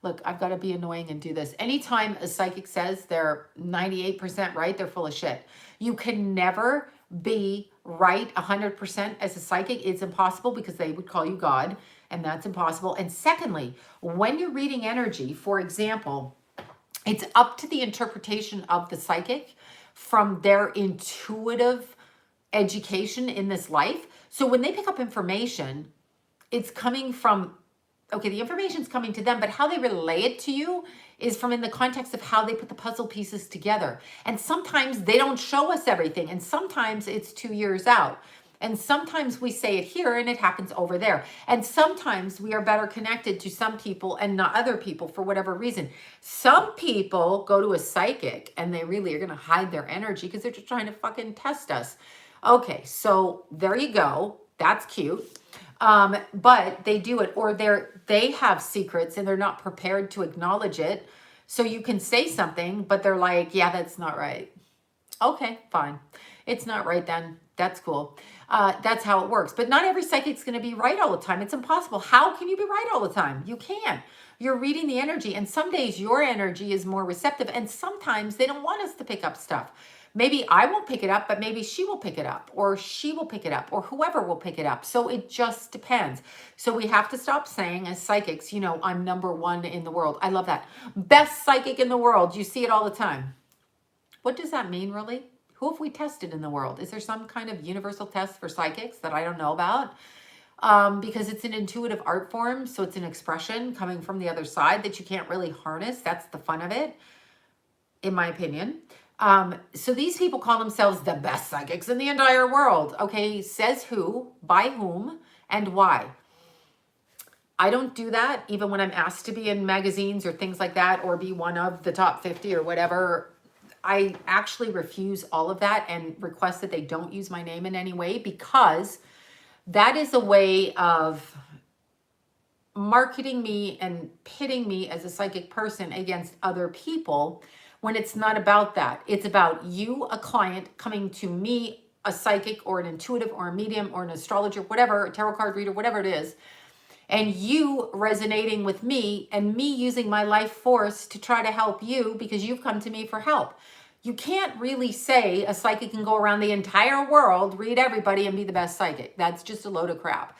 look, I've got to be annoying and do this. Anytime a psychic says they're 98% right, they're full of shit. You can never be right 100% as a psychic. It's impossible because they would call you God, and that's impossible. And secondly, when you're reading energy, for example, it's up to the interpretation of the psychic from their intuitive education in this life. So when they pick up information, it's coming from, okay, the information's coming to them, but how they relay it to you is from in the context of how they put the puzzle pieces together. And sometimes they don't show us everything, and sometimes it's 2 years out. And sometimes we say it here and it happens over there. And sometimes we are better connected to some people and not other people for whatever reason. Some people go to a psychic and they really are going to hide their energy because they're just trying to fucking test us. Okay, so there you go. That's cute. But they do it, or they have secrets and they're not prepared to acknowledge it. So you can say something, but they're like, yeah, that's not right. Okay, fine. It's not right then. That's cool. That's how it works. But not every psychic's going to be right all the time. It's impossible. How can you be right all the time? You can't. You're reading the energy, and some days your energy is more receptive, and sometimes they don't want us to pick up stuff. Maybe I won't pick it up, but maybe she will pick it up, or she will pick it up, or whoever will pick it up. So it just depends. So we have to stop saying as psychics, you know, I'm #1 in the world. I love that. Best psychic in the world. You see it all the time. What does that mean, really? Who have we tested in the world? Is there some kind of universal test for psychics that I don't know about? Because it's an intuitive art form, so it's an expression coming from the other side that you can't really harness. That's the fun of it, in my opinion. So these people call themselves the best psychics in the entire world. Okay, says who, by whom, and why. I don't do that even when I'm asked to be in magazines or things like that, or be one of the top 50 or whatever. I actually refuse all of that and request that they don't use my name in any way, because that is a way of marketing me and pitting me as a psychic person against other people when it's not about that. It's about you, a client, coming to me, a psychic or an intuitive or a medium or an astrologer, whatever, a tarot card reader, whatever it is, and you resonating with me and me using my life force to try to help you because you've come to me for help. You can't really say a psychic can go around the entire world, read everybody, and be the best psychic. That's just a load of crap.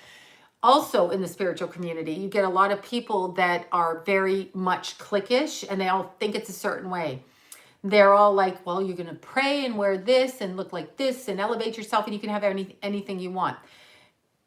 Also in the spiritual community, you get a lot of people that are very much cliquish and they all think it's a certain way. They're all like, well, you're going to pray and wear this and look like this and elevate yourself and you can have anything you want.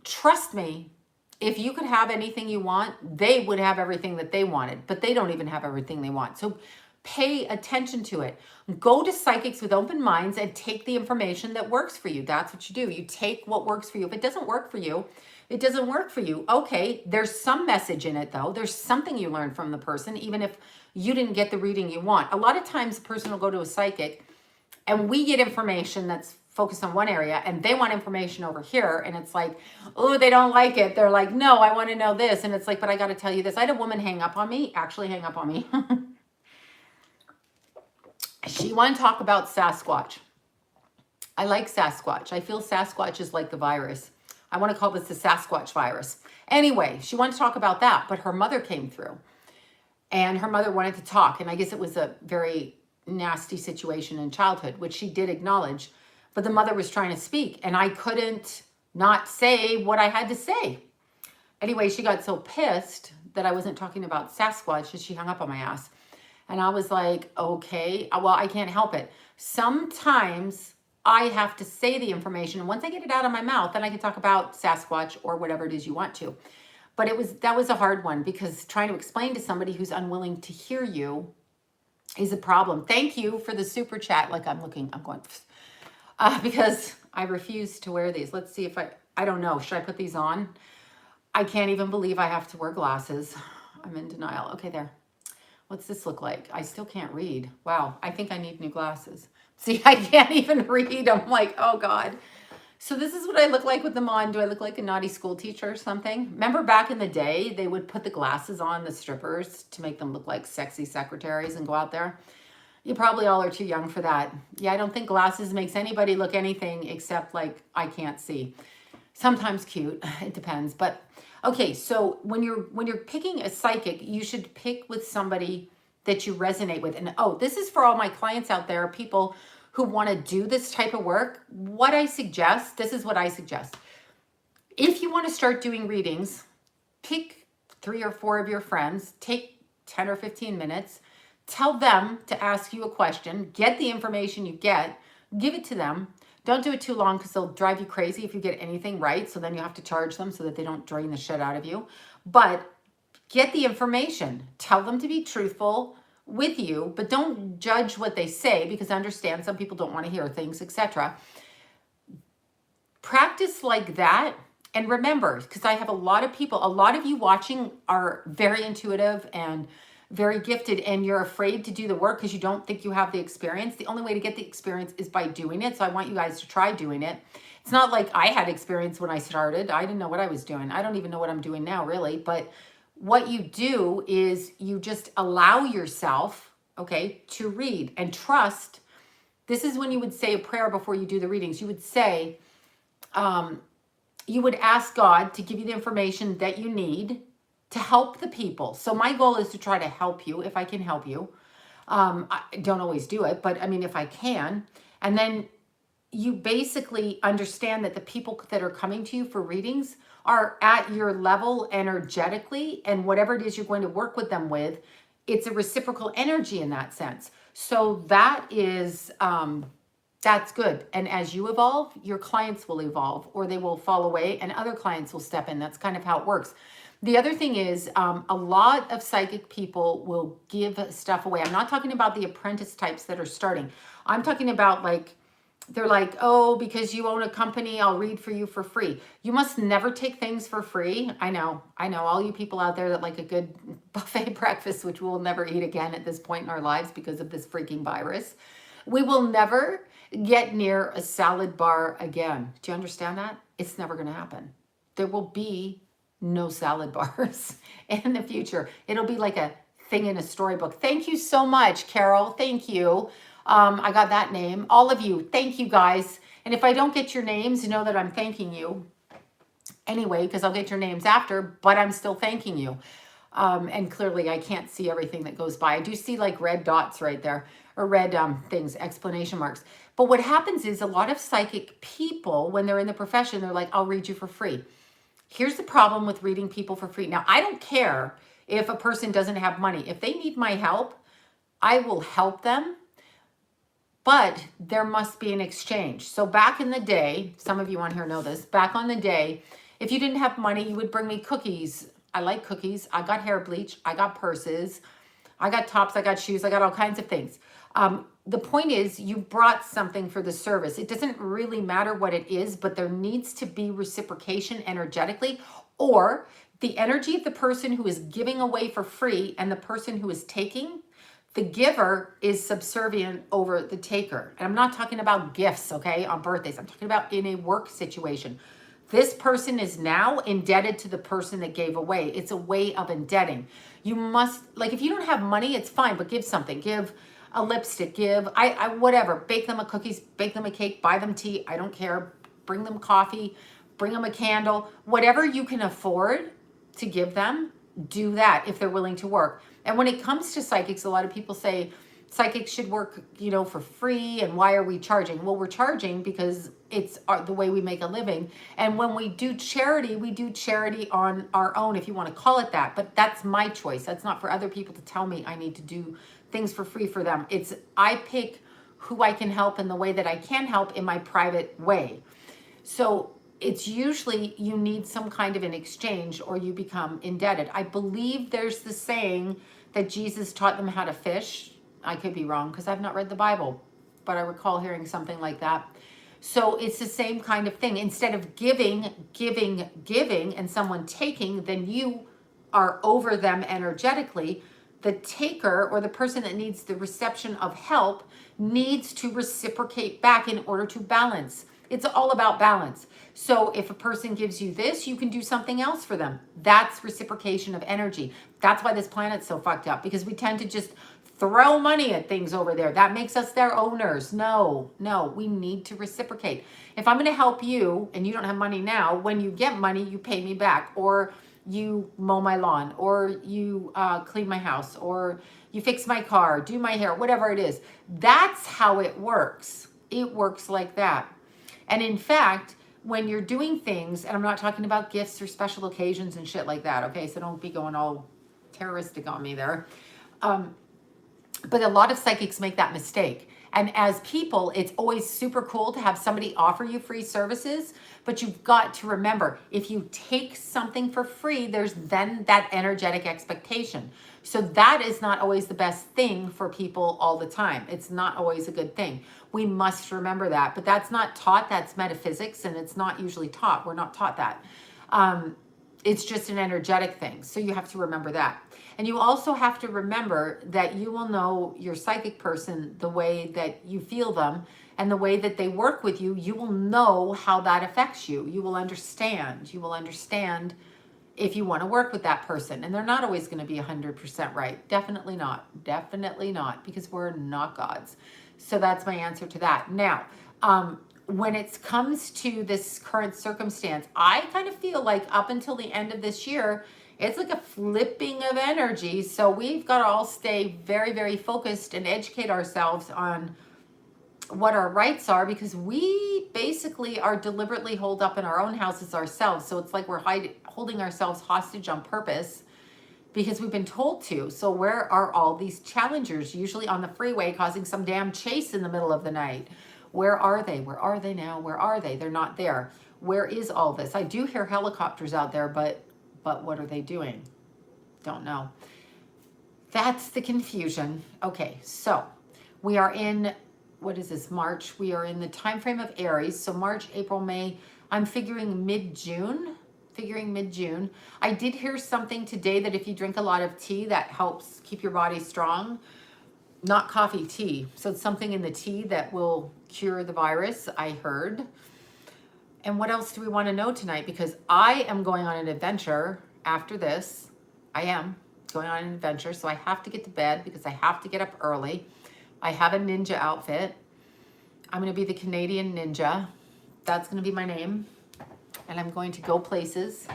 Trust me, if you could have anything you want, they would have everything that they wanted, but they don't even have everything they want. So pay attention to it. Go to psychics with open minds and take the information that works for you. That's what you do. You take what works for you. If it doesn't work for you, it doesn't work for you. Okay, there's some message in it though. There's something you learned from the person, even if you didn't get the reading you want. A lot of times a person will go to a psychic and we get information that's focus on one area and they want information over here. And it's like, oh, they don't like it. They're like, no, I want to know this. And it's like, but I got to tell you this. I had a woman actually hang up on me. She wanted to talk about Sasquatch. I like Sasquatch. I feel Sasquatch is like the virus. I want to call this the Sasquatch virus. Anyway, she wanted to talk about that, but her mother came through and her mother wanted to talk. And I guess it was a very nasty situation in childhood, which she did acknowledge, but the mother was trying to speak and I couldn't not say what I had to say. Anyway, she got so pissed that I wasn't talking about Sasquatch that she hung up on my ass. And I was like, okay, well, I can't help it. Sometimes I have to say the information. And once I get it out of my mouth, then I can talk about Sasquatch or whatever it is you want to. But that was a hard one because trying to explain to somebody who's unwilling to hear you is a problem. Thank you for the super chat. Like I'm going, because I refuse to wear these. Let's see if I don't know. Should I put these on? I can't even believe I have to wear glasses. I'm in denial. Okay, there. What's this look like? I still can't read. Wow, I think I need new glasses. See, I can't even read. I'm like, oh God. So this is what I look like with them on. Do I look like a naughty school teacher or something? Remember back in the day, they would put the glasses on, the strippers, to make them look like sexy secretaries and go out there? You probably all are too young for that. Yeah, I don't think glasses makes anybody look anything except like I can't see. Sometimes cute, it depends. But okay, so when you're picking a psychic, you should pick with somebody that you resonate with. And oh, this is for all my clients out there, people who want to do this type of work. This is what I suggest. If you want to start doing readings, pick 3 or 4 of your friends, take 10 or 15 minutes, tell them to ask you a question, get the information you get, give it to them. Don't do it too long because they'll drive you crazy if you get anything right. So then you have to charge them so that they don't drain the shit out of you. But get the information. Tell them to be truthful with you, but don't judge what they say because I understand some people don't want to hear things, etc. Practice like that. And remember, because I have a lot of you watching are very intuitive and very gifted, and you're afraid to do the work because you don't think you have the experience. The only way to get the experience is by doing it. So I want you guys to try doing it. It's not like I had experience when I started. I didn't know what I was doing. I don't even know what I'm doing now, really. But what you do is you just allow yourself, okay, to read and trust. This is when you would say a prayer before you do the readings. You would say, you would ask God to give you the information that you need to help the people. So my goal is to try to help you if I can help you. I don't always do it, but I mean, if I can. And then you basically understand that the people that are coming to you for readings are at your level energetically, and whatever it is you're going to work with them with, it's a reciprocal energy in that sense. So that is, that's good. And as you evolve, your clients will evolve, or they will fall away and other clients will step in. That's kind of how it works. The other thing is a lot of psychic people will give stuff away. I'm not talking about the apprentice types that are starting. I'm talking about like, they're like, oh, because you own a company, I'll read for you for free. You must never take things for free. I know all you people out there that like a good buffet breakfast, which we'll never eat again at this point in our lives because of this freaking virus. We will never get near a salad bar again. Do you understand that? It's never going to happen. There will be no salad bars in the future. It'll be like a thing in a storybook. Thank you so much, Carol. Thank you. I got that name. All of you, thank you guys. And if I don't get your names, know that I'm thanking you anyway, because I'll get your names after, but I'm still thanking you. And clearly I can't see everything that goes by. I do see like red dots right there, or red things, exclamation marks. But what happens is a lot of psychic people, when they're in the profession, they're like, I'll read you for free. Here's the problem with reading people for free. Now, I don't care if a person doesn't have money. If they need my help, I will help them, but there must be an exchange. So back in the day, some of you on here know this, back on the day, if you didn't have money, you would bring me cookies. I like cookies. I got hair bleach. I got purses. I got tops. I got shoes. I got all kinds of things. The point is you brought something for the service. It doesn't really matter what it is, but there needs to be reciprocation energetically, or the energy of the person who is giving away for free and the person who is taking The giver is subservient over the taker. And I'm not talking about gifts, okay, on birthdays. I'm talking about in a work situation. This person is now indebted to the person that gave away. It's a way of indebting. You must, like, if you don't have money, it's fine, but give something. Give a lipstick, give, whatever. Bake them a cookies, bake them a cake, buy them tea. I don't care. Bring them coffee, bring them a candle. Whatever you can afford to give them, do that if they're willing to work. And when it comes to psychics, a lot of people say psychics should work, you know, for free. And why are we charging? Well, we're charging because it's the way we make a living. And when we do charity on our own, if you want to call it that. But that's my choice. That's not for other people to tell me I need to do things for free for them. It's I pick who I can help in the way that I can help in my private way. So it's usually you need some kind of an exchange or you become indebted. I believe there's the saying that Jesus taught them how to fish. I could be wrong because I've not read the Bible, but I recall hearing something like that. So it's the same kind of thing. Instead of giving, and someone taking, then you are over them energetically. The taker, or the person that needs the reception of help, needs to reciprocate back in order to balance. It's all about balance. So if a person gives you this, you can do something else for them. That's reciprocation of energy. That's why this planet's so fucked up, because we tend to just throw money at things over there. That makes us their owners. No, we need to reciprocate. If I'm going to help you and you don't have money now, when you get money, you pay me back, or you mow my lawn, or you clean my house, or you fix my car, do my hair, whatever it is. That's how it works. It works like that. And in fact, when you're doing things, and I'm not talking about gifts or special occasions and shit like that, okay? So don't be going all terroristic on me there. But a lot of psychics make that mistake. And as people, it's always super cool to have somebody offer you free services, but you've got to remember, if you take something for free, there's then that energetic expectation. So that is not always the best thing for people all the time. It's not always a good thing. We must remember that, but that's not taught. That's metaphysics, and it's not usually taught. We're not taught that. It's just an energetic thing. So you have to remember that. And you also have to remember that you will know your psychic person the way that you feel them and the way that they work with you. You will know how that affects you. You will understand. You will understand if you want to work with that person. And they're not always going to be 100% right. Definitely not. Definitely not, because we're not gods. So that's my answer to that. Now, when it comes to this current circumstance, I kind of feel like up until the end of this year, it's like a flipping of energy. So we've got to all stay very, very focused and educate ourselves on what our rights are, because we basically are deliberately holed up in our own houses ourselves. So it's like we're holding ourselves hostage on purpose because we've been told to. So where are all these challengers, usually on the freeway, causing some damn chase in the middle of the night? Where are they? Where are they now? Where are they? They're not there. Where is all this? I do hear helicopters out there, but what are they doing? Don't know. That's the confusion. Okay, so we are in, what is this, March? We are in the time frame of Aries. So March, April, May. I'm figuring mid-June. I did hear something today that if you drink a lot of tea, that helps keep your body strong. Not coffee, tea. So it's something in the tea that will cure the virus, I heard. And what else do we want to know tonight? Because I am going on an adventure after this. I am going on an adventure, so I have to get to bed because I have to get up early. I have a ninja outfit. I'm going to be the Canadian ninja. That's going to be my name. And I'm going to go places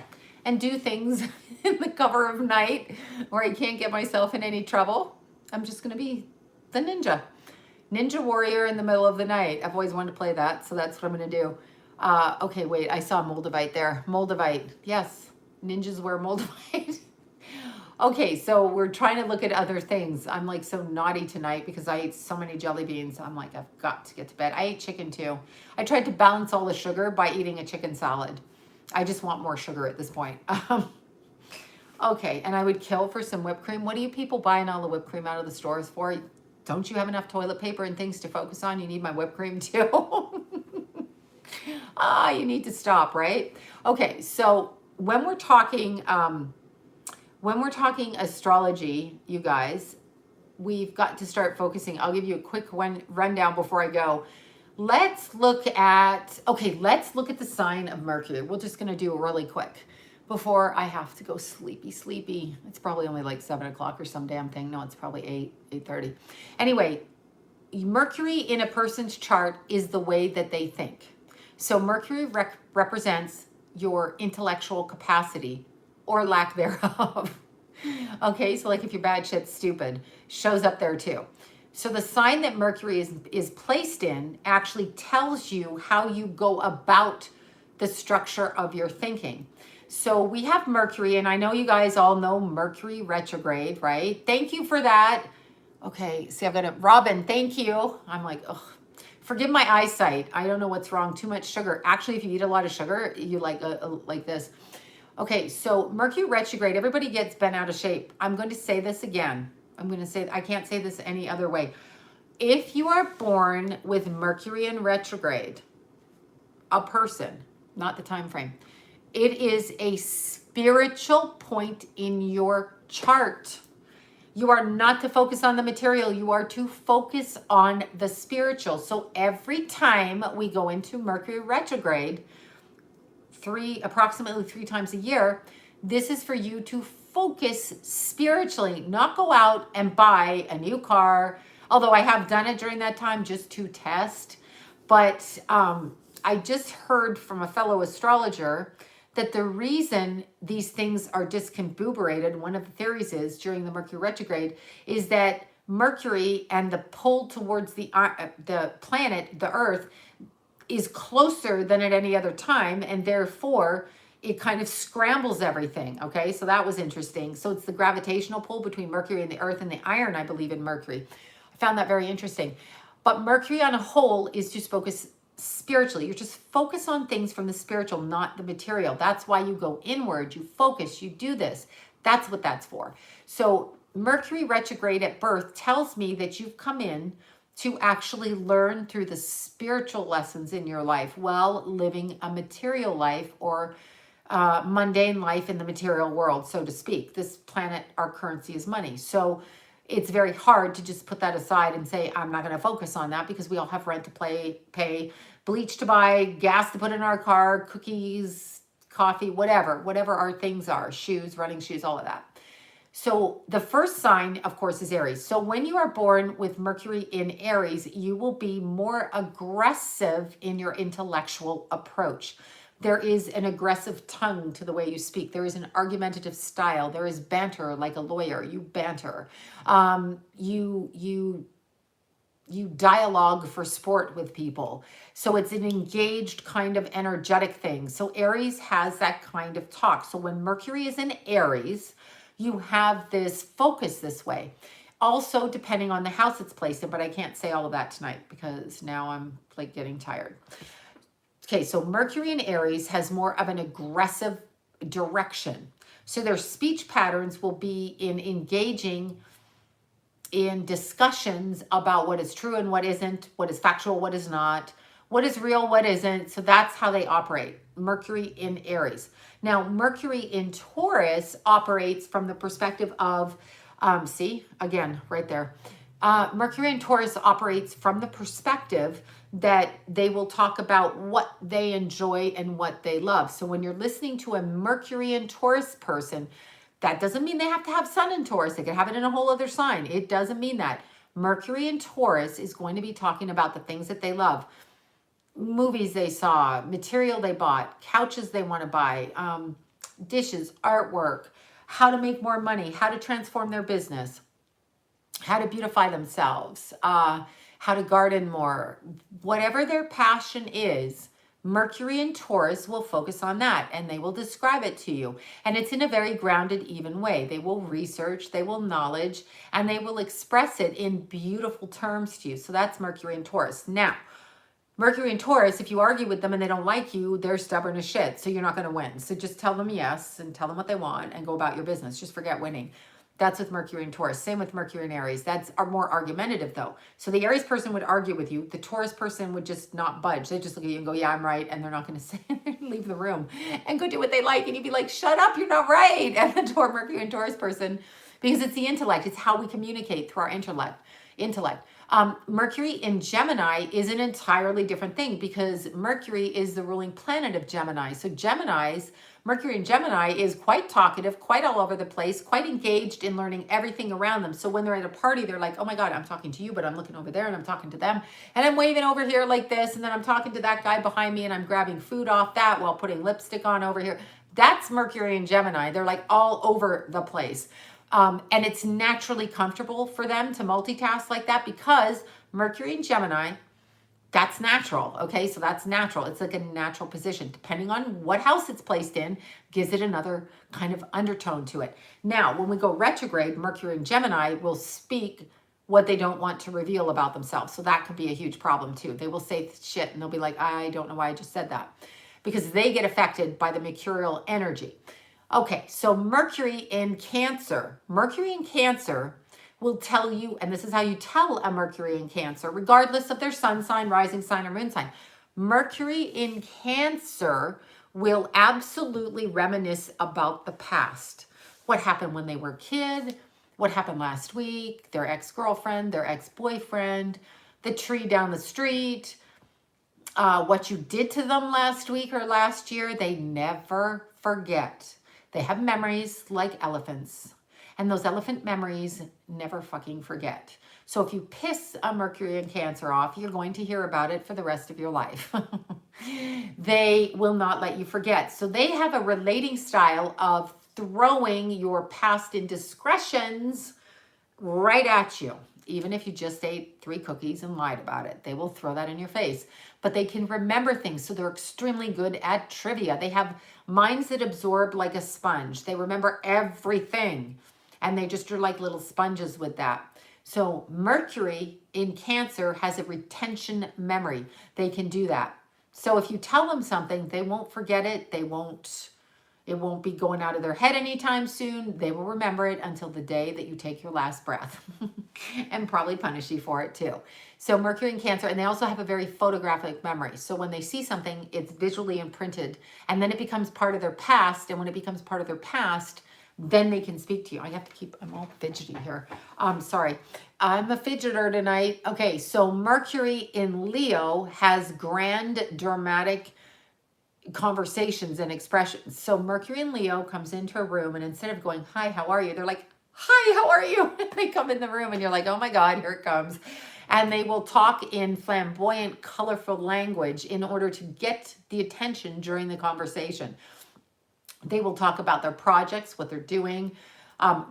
and do things in the cover of night where I can't get myself in any trouble. I'm just going to be the ninja. Ninja warrior in the middle of the night. I've always wanted to play that, so that's what I'm going to do. Okay, wait, I saw Moldavite there. Moldavite, yes, ninjas wear Moldavite. Okay, so we're trying to look at other things. I'm like so naughty tonight because I ate so many jelly beans. I'm like, I've got to get to bed. I ate chicken too. I tried to balance all the sugar by eating a chicken salad. I just want more sugar at this point. Okay, and I would kill for some whipped cream. What are you people buying all the whipped cream out of the stores for? Don't you have enough toilet paper and things to focus on? You need my whipped cream too. You need to stop, right? Okay, so when we're talking astrology, you guys, we've got to start focusing. I'll give you a quick rundown before I go. Let's look at the sign of Mercury. We're just going to do it really quick before I have to go sleepy. It's probably only like 7 o'clock or some damn thing. No, it's probably 8:30. Anyway, Mercury in a person's chart is the way that they think. So Mercury represents your intellectual capacity or lack thereof. Okay, so like if you're bad shit stupid, shows up there too. So the sign that Mercury is placed in actually tells you how you go about the structure of your thinking. So we have Mercury, and I know you guys all know Mercury retrograde, right? Thank you for that. Okay, see, I've got a Robin, thank you. I'm like, ugh. Forgive my eyesight. I don't know what's wrong. Too much sugar. Actually, if you eat a lot of sugar, you like this. Okay, so Mercury retrograde, everybody gets bent out of shape. I'm going to say this again. I can't say this any other way. If you are born with Mercury in retrograde, a person, not the time frame, it is a spiritual point in your chart. You are not to focus on the material. You are to focus on the spiritual. So every time we go into Mercury retrograde, approximately 3 times a year, this is for you to focus spiritually, not go out and buy a new car. Although I have done it during that time just to test. But I just heard from a fellow astrologer that the reason these things are discombobulated, one of the theories is during the Mercury retrograde, is that Mercury and the pull towards the planet, the Earth, is closer than at any other time, and therefore it kind of scrambles everything. Okay, so that was interesting. So it's the gravitational pull between Mercury and the Earth and the iron, I believe, in Mercury. I found that very interesting. But Mercury on a whole is just focus spiritually. You just focus on things from the spiritual, not the material. That's why you go inward, you focus, you do this. That's what that's for. So Mercury retrograde at birth tells me that you've come in to actually learn through the spiritual lessons in your life while living a material life or mundane life in the material world, so to speak. This planet, our currency is money. So it's very hard to just put that aside and say, I'm not going to focus on that, because we all have rent to pay, bleach to buy, gas to put in our car, cookies, coffee, whatever our things are, shoes, running shoes, all of that. So the first sign, of course, is Aries. So when you are born with Mercury in Aries, you will be more aggressive in your intellectual approach. There is an aggressive tongue to the way you speak. There is an argumentative style. There is banter, like a lawyer. You banter. You dialogue for sport with people. So it's an engaged kind of energetic thing. So Aries has that kind of talk. So when Mercury is in Aries, you have this focus this way. Also, depending on the house it's placed in, but I can't say all of that tonight because now I'm like getting tired. Okay, so Mercury in Aries has more of an aggressive direction. So their speech patterns will be in engaging in discussions about what is true and what isn't, what is factual, what is not, what is real, what isn't. So that's how they operate. Mercury in Aries. Now, Mercury in Taurus operates from the perspective of, see, again, right there. Mercury in Taurus operates from the perspective that they will talk about what they enjoy and what they love. So when you're listening to a Mercury in Taurus person, that doesn't mean they have to have Sun in Taurus. They can have it in a whole other sign. It doesn't mean that. Mercury in Taurus is going to be talking about the things that they love. Movies they saw, material they bought, couches they want to buy, dishes, artwork, how to make more money, how to transform their business, how to beautify themselves, how to garden more. Whatever their passion is, Mercury in Taurus will focus on that, and they will describe it to you. And it's in a very grounded, even way. They will research, they will knowledge, and they will express it in beautiful terms to you. So that's Mercury in Taurus. Now, Mercury in Taurus, if you argue with them and they don't like you, they're stubborn as shit. So you're not going to win. So just tell them yes and tell them what they want and go about your business. Just forget winning. That's with Mercury and Taurus. Same with Mercury and Aries. That's more argumentative though. So the Aries person would argue with you. The Taurus person would just not budge. They just look at you and go, yeah, I'm right. And they're not going to say, leave the room and go do what they like. And you'd be like, shut up, you're not right. And the Mercury and Taurus person because it's the intellect. It's how we communicate through our intellect. Mercury in Gemini is an entirely different thing because Mercury is the ruling planet of Gemini. So Mercury in Gemini is quite talkative, quite all over the place, quite engaged in learning everything around them. So when they're at a party, they're like, oh my God, I'm talking to you, but I'm looking over there and I'm talking to them. And I'm waving over here like this. And then I'm talking to that guy behind me and I'm grabbing food off that while putting lipstick on over here. That's Mercury in Gemini. They're like all over the place. And it's naturally comfortable for them to multitask like that because Mercury in Gemini, that's natural. Okay, so that's natural. It's like a natural position. Depending on what house it's placed in, gives it another kind of undertone to it. Now, when we go retrograde, Mercury in Gemini will speak what they don't want to reveal about themselves. So that could be a huge problem too. They will say shit and they'll be like, I don't know why I just said that. Because they get affected by the mercurial energy. Okay, so Mercury in Cancer will tell you, and this is how you tell a Mercury in Cancer, regardless of their sun sign, rising sign, or moon sign. Mercury in Cancer will absolutely reminisce about the past. What happened when they were a kid, what happened last week, their ex-girlfriend, their ex-boyfriend, the tree down the street, what you did to them last week or last year. They never forget. They have memories like elephants, and those elephant memories never fucking forget. So if you piss a Mercury in Cancer off, you're going to hear about it for the rest of your life. They will not let you forget. So they have a relating style of throwing your past indiscretions right at you. Even if you just ate 3 cookies and lied about it, they will throw that in your face. But they can remember things, so they're extremely good at trivia. They have minds that absorb like a sponge. They remember everything, and they just are like little sponges with that. So Mercury in Cancer has a retention memory. They can do that. So if you tell them something, they won't forget it. It won't be going out of their head anytime soon. They will remember it until the day that you take your last breath and probably punish you for it too. So Mercury in Cancer, and they also have a very photographic memory. So when they see something, it's visually imprinted, and then it becomes part of their past. And when it becomes part of their past, then they can speak to you. I'm all fidgety here. Sorry. I'm a fidgeter tonight. Okay, so Mercury in Leo has grand, dramatic conversations and expressions. So Mercury in Leo comes into a room, and instead of going, hi, how are you? They're like, hi, how are you? And they come in the room and you're like, oh my God, here it comes. And they will talk in flamboyant, colorful language in order to get the attention during the conversation. They will talk about their projects, what they're doing,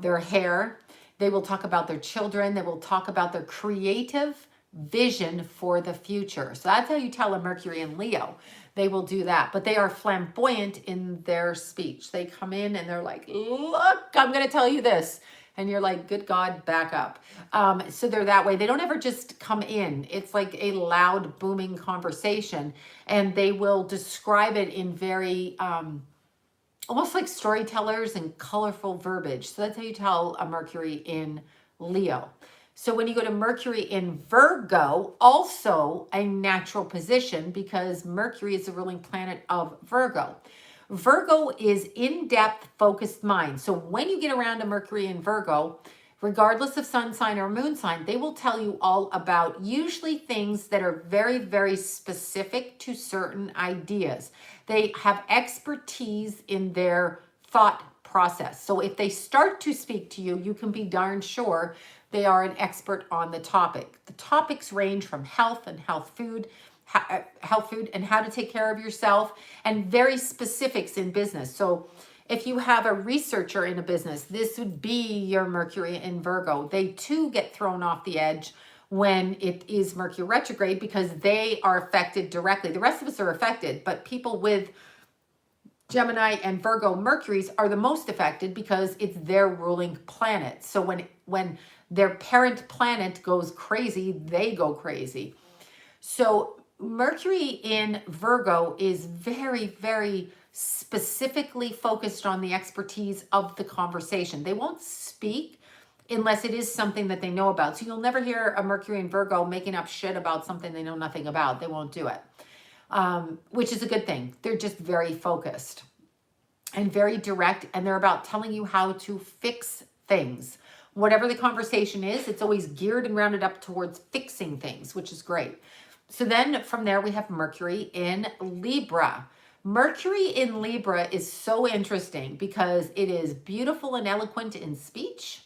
their hair. They will talk about their children. They will talk about their creative vision for the future. So that's how you tell a Mercury in Leo. They will do that, but they are flamboyant in their speech. They come in and they're like, look, I'm going to tell you this. And you're like, good God, back up. So they're that way. They don't ever just come in. It's like a loud, booming conversation. And they will describe it in very, almost like storytellers and colorful verbiage. So that's how you tell a Mercury in Leo. So when you go to Mercury in Virgo, also a natural position because Mercury is the ruling planet of Virgo. Virgo is in-depth, focused mind. So when you get around a Mercury in Virgo, regardless of sun sign or moon sign, they will tell you all about usually things that are very, very specific to certain ideas. They have expertise in their thought process. So if they start to speak to you, you can be darn sure they are an expert on the topic. The topics range from health and health food and how to take care of yourself, and very specifics in business. So if you have a researcher in a business, this would be your Mercury in Virgo. They too get thrown off the edge when it is Mercury retrograde because they are affected directly. The rest of us are affected, but people with Gemini and Virgo Mercuries are the most affected because it's their ruling planet. So when their parent planet goes crazy, they go crazy. So Mercury in Virgo is very, very specifically focused on the expertise of the conversation. They won't speak unless it is something that they know about. So you'll never hear a Mercury in Virgo making up shit about something they know nothing about. They won't do it, which is a good thing. They're just very focused and very direct, and they're about telling you how to fix things. Whatever the conversation is, it's always geared and rounded up towards fixing things, which is great. So then from there, we have Mercury in Libra. Mercury in Libra is so interesting because it is beautiful and eloquent in speech,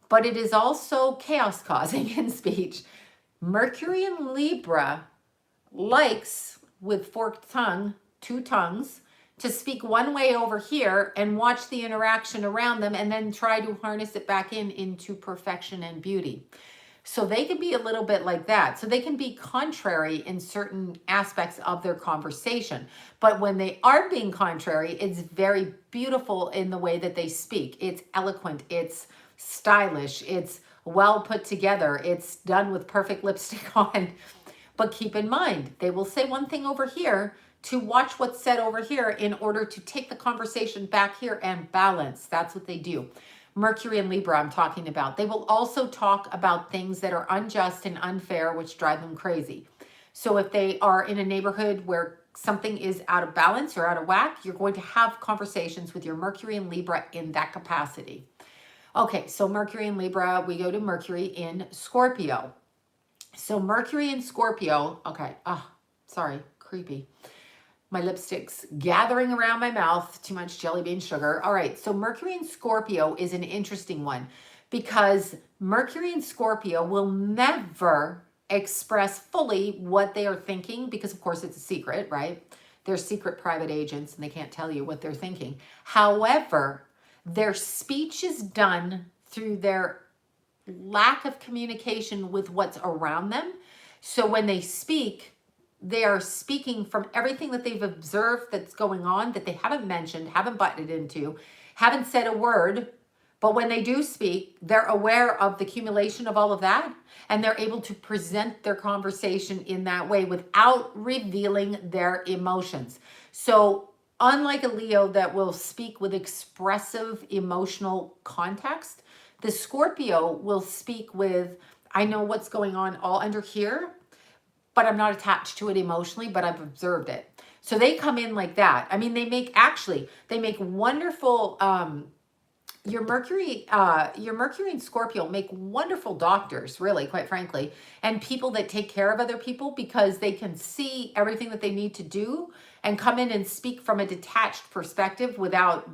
but it is also chaos causing in speech. Mercury in Libra likes, with forked tongue, two tongues, to speak one way over here and watch the interaction around them and then try to harness it back into perfection and beauty. So they can be a little bit like that. So they can be contrary in certain aspects of their conversation. But when they are being contrary, it's very beautiful in the way that they speak. It's eloquent, it's stylish, it's well put together, it's done with perfect lipstick on. But keep in mind, they will say one thing over here to watch what's said over here in order to take the conversation back here and balance. That's what they do. Mercury and Libra, I'm talking about. They will also talk about things that are unjust and unfair, which drive them crazy. So if they are in a neighborhood where something is out of balance or out of whack, you're going to have conversations with your Mercury and Libra in that capacity. Okay, so Mercury and Libra, we go to Mercury in Scorpio. So Mercury in Scorpio, okay, sorry, creepy. My lipstick's gathering around my mouth, too much jelly bean sugar. All right, so Mercury in Scorpio is an interesting one because Mercury in Scorpio will never express fully what they are thinking because, of course, it's a secret, right? They're secret private agents and they can't tell you what they're thinking. However, their speech is done through their lack of communication with what's around them. So when they speak, they are speaking from everything that they've observed that's going on that they haven't mentioned, haven't butted into, haven't said a word. But when they do speak, they're aware of the accumulation of all of that, and they're able to present their conversation in that way without revealing their emotions. So unlike a Leo that will speak with expressive emotional context, the Scorpio will speak with, I know what's going on all under here, but I'm not attached to it emotionally, but I've observed it. So they come in like that. I mean, they make wonderful, your Mercury and Scorpio make wonderful doctors, really, quite frankly, and people that take care of other people because they can see everything that they need to do and come in and speak from a detached perspective without,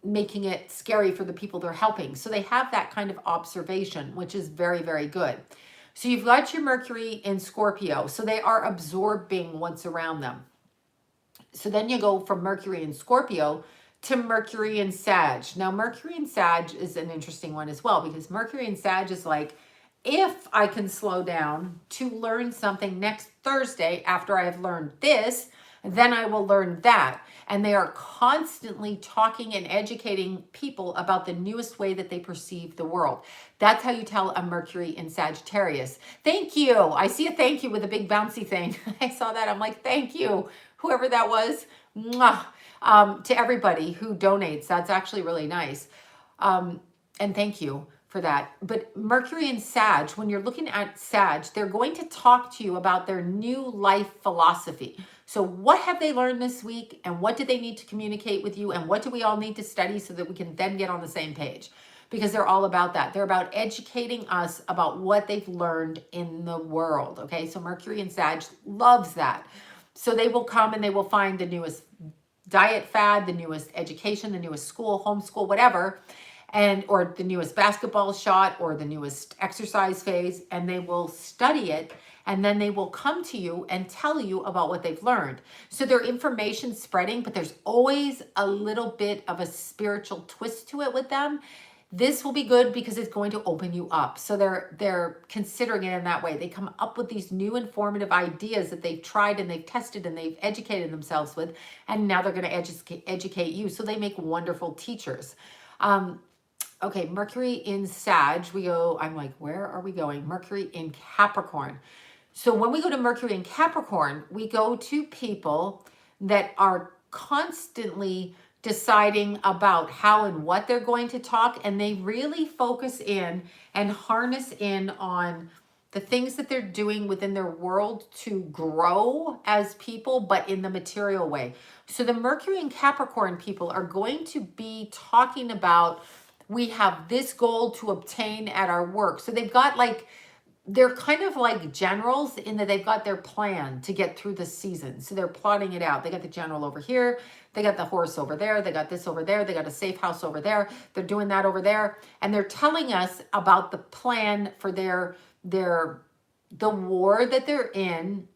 making it scary for the people they're helping. So they have that kind of observation, which is very, very good. So you've got your Mercury in Scorpio. So they are absorbing what's around them. So then you go from Mercury in Scorpio to Mercury in Sag. Now, Mercury in Sag is an interesting one as well because Mercury in Sag is like, if I can slow down to learn something next Thursday after I have learned this, then I will learn that. And they are constantly talking and educating people about the newest way that they perceive the world. That's how you tell a Mercury in Sagittarius. Thank you. I see a thank you with a big bouncy thing. I saw that. I'm like, thank you, whoever that was. Mwah. To everybody who donates. That's actually really nice. And thank you for that. But Mercury and Sag, when you're looking at Sag, they're going to talk to you about their new life philosophy. So what have they learned this week and what do they need to communicate with you and what do we all need to study so that we can then get on the same page? Because they're all about that. They're about educating us about what they've learned in the world. Okay, so Mercury and Sag loves that. So they will come and they will find the newest diet fad, the newest education, the newest school, homeschool, whatever, or the newest basketball shot or the newest exercise phase, and they will study it, and then they will come to you and tell you about what they've learned. So their information spreading, but there's always a little bit of a spiritual twist to it with them. This will be good because it's going to open you up. So they're considering it in that way. They come up with these new informative ideas that they've tried and they've tested and they've educated themselves with, and now they're going to educate you. So they make wonderful teachers. Okay, Mercury in Sag, I'm like, where are we going? Mercury in Capricorn. So when we go to Mercury in Capricorn, we go to people that are constantly deciding about how and what they're going to talk, and they really focus in and harness in on the things that they're doing within their world to grow as people, but in the material way. So the Mercury and Capricorn people are going to be talking about we have this goal to obtain at our work. So they've got like, they're kind of like generals in that they've got their plan to get through the season. So they're plotting it out. They got the general over here. They got the horse over there. They got this over there. They got a safe house over there. They're doing that over there. And they're telling us about the plan for the war that they're in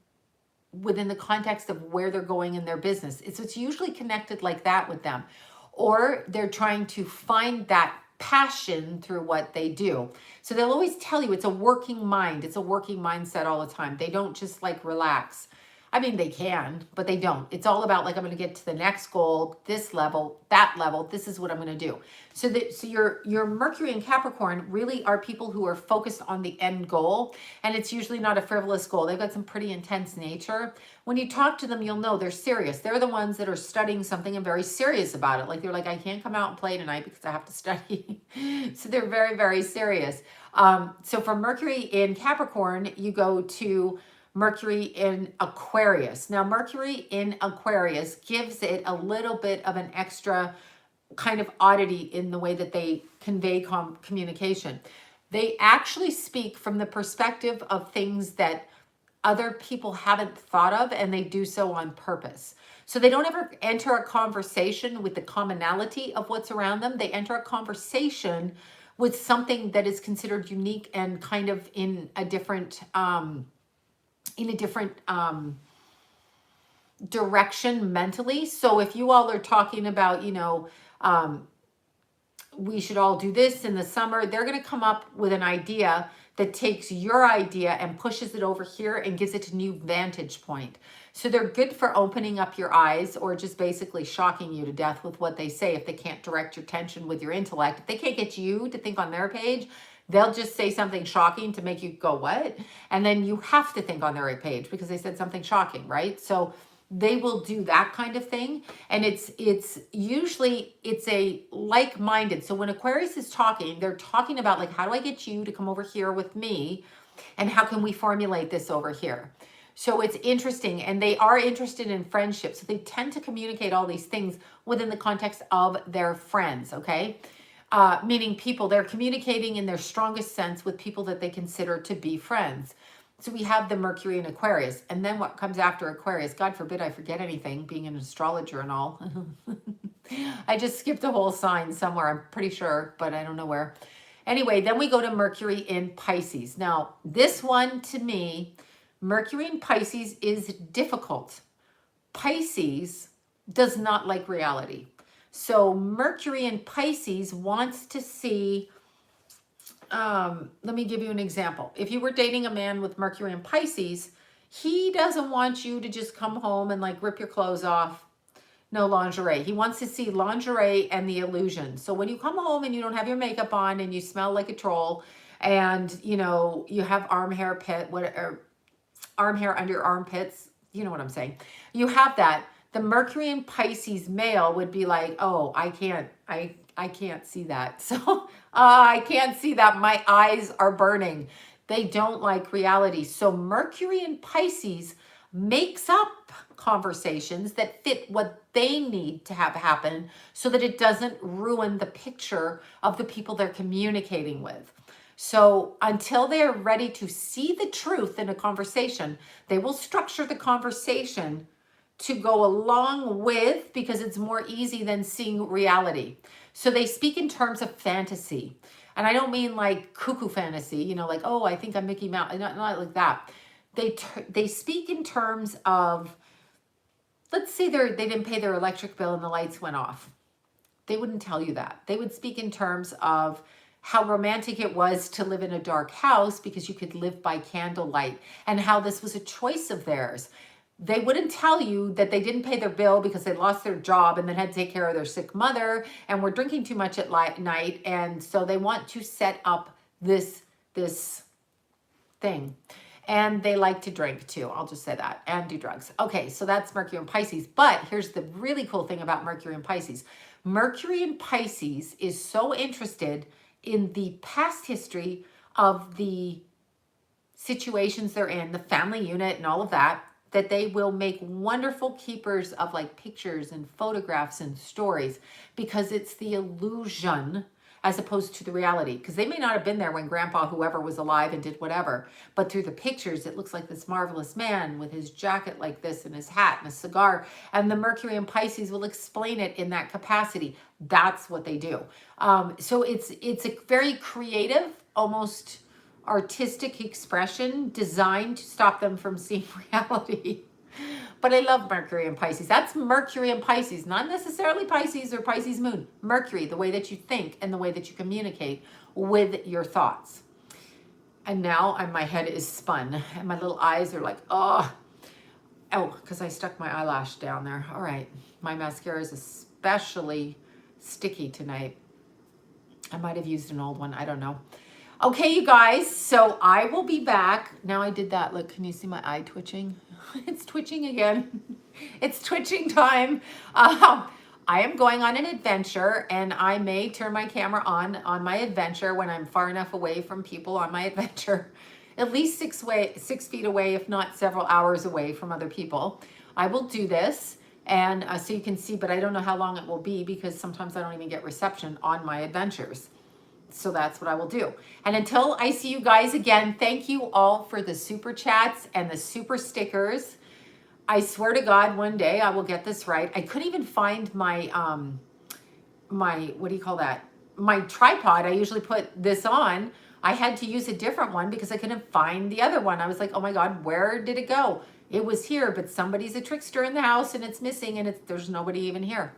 within the context of where they're going in their business. It's usually connected like that with them. Or they're trying to find that passion through what they do. So they'll always tell you it's a working mind. It's a working mindset all the time. They don't just like relax. I mean, they can, but they don't. It's all about like, I'm going to get to the next goal, this level, that level. This is what I'm going to do. So your Mercury and Capricorn really are people who are focused on the end goal. And it's usually not a frivolous goal. They've got some pretty intense nature. When you talk to them, you'll know they're serious. They're the ones that are studying something and very serious about it. Like they're like, I can't come out and play tonight because I have to study. So they're very, very serious. So for Mercury in Capricorn, you go to Mercury in Aquarius. Now, Mercury in Aquarius gives it a little bit of an extra kind of oddity in the way that they convey communication. They actually speak from the perspective of things that other people haven't thought of, and they do so on purpose. So they don't ever enter a conversation with the commonality of what's around them. They enter a conversation with something that is considered unique and kind of in a different direction mentally. So if you all are talking about, we should all do this in the summer, they're going to come up with an idea that takes your idea and pushes it over here and gives it a new vantage point. So they're good for opening up your eyes or just basically shocking you to death with what they say if they can't direct your attention with your intellect. If they can't get you to think on their page, they'll just say something shocking to make you go, what? And then you have to think on their page because they said something shocking, right? So they will do that kind of thing. And it's usually a like-minded. So when Aquarius is talking, they're talking about like, how do I get you to come over here with me? And how can we formulate this over here? So it's interesting. And they are interested in friendship. So they tend to communicate all these things within the context of their friends, okay? Meaning people, they're communicating in their strongest sense with people that they consider to be friends. So we have the Mercury in Aquarius. And then what comes after Aquarius? God forbid I forget anything, being an astrologer and all. I just skipped a whole sign somewhere, I'm pretty sure, but I don't know where. Anyway, then we go to Mercury in Pisces. Now, this one to me, Mercury in Pisces is difficult. Pisces does not like reality. So Mercury in Pisces wants to see, let me give you an example. If you were dating a man with Mercury in Pisces, he doesn't want you to just come home and like rip your clothes off. No lingerie. He wants to see lingerie and the illusion. So when you come home and you don't have your makeup on and you smell like a troll and, you have arm hair under your armpits, you know what I'm saying? You have that. The Mercury in Pisces male would be like, oh, I can't see that. So I can't see that. My eyes are burning. They don't like reality. So Mercury in Pisces makes up conversations that fit what they need to have happen so that it doesn't ruin the picture of the people they're communicating with. So until they're ready to see the truth in a conversation, they will structure the conversation to go along with, because it's more easy than seeing reality. So they speak in terms of fantasy. And I don't mean like cuckoo fantasy, like, oh, I think I'm Mickey Mouse. Not like that. They speak in terms of, let's say they didn't pay their electric bill and the lights went off. They wouldn't tell you that. They would speak in terms of how romantic it was to live in a dark house because you could live by candlelight and how this was a choice of theirs. They wouldn't tell you that they didn't pay their bill because they lost their job and then had to take care of their sick mother and were drinking too much at night. And so they want to set up this thing. And they like to drink too. I'll just say that. And do drugs. Okay, so that's Mercury in Pisces. But here's the really cool thing about Mercury in Pisces. Mercury in Pisces is so interested in the past history of the situations they're in, the family unit and all of that, that they will make wonderful keepers of like pictures and photographs and stories because it's the illusion as opposed to the reality. Because they may not have been there when grandpa, whoever, was alive and did whatever. But through the pictures, it looks like this marvelous man with his jacket like this and his hat and a cigar. And the Mercury and Pisces will explain it in that capacity. That's what they do. So it's a very creative, almost artistic expression designed to stop them from seeing reality. But I love Mercury and Pisces. That's Mercury and Pisces, not necessarily Pisces or Pisces moon. Mercury, the way that you think and the way that you communicate with your thoughts. And now my head is spun and my little eyes are like, oh, because I stuck my eyelash down there. All right, my mascara is especially sticky tonight. I might have used an old one, I don't know. Okay, you guys, so I will be back. Now I did that. Look, can you see my eye twitching? It's twitching again. It's twitching time. I am going on an adventure, and I may turn my camera on my adventure when I'm far enough away from people on my adventure. At least 6 feet away, if not several hours away from other people. I will do this, and so you can see, but I don't know how long it will be because sometimes I don't even get reception on my adventures. So that's what I will do. And until I see you guys again, thank you all for the super chats and the super stickers. I swear to God, one day I will get this right. I couldn't even find my, what do you call that? My tripod. I usually put this on. I had to use a different one because I couldn't find the other one. I was like, oh my God, where did it go? It was here, but somebody's a trickster in the house and it's missing and there's nobody even here.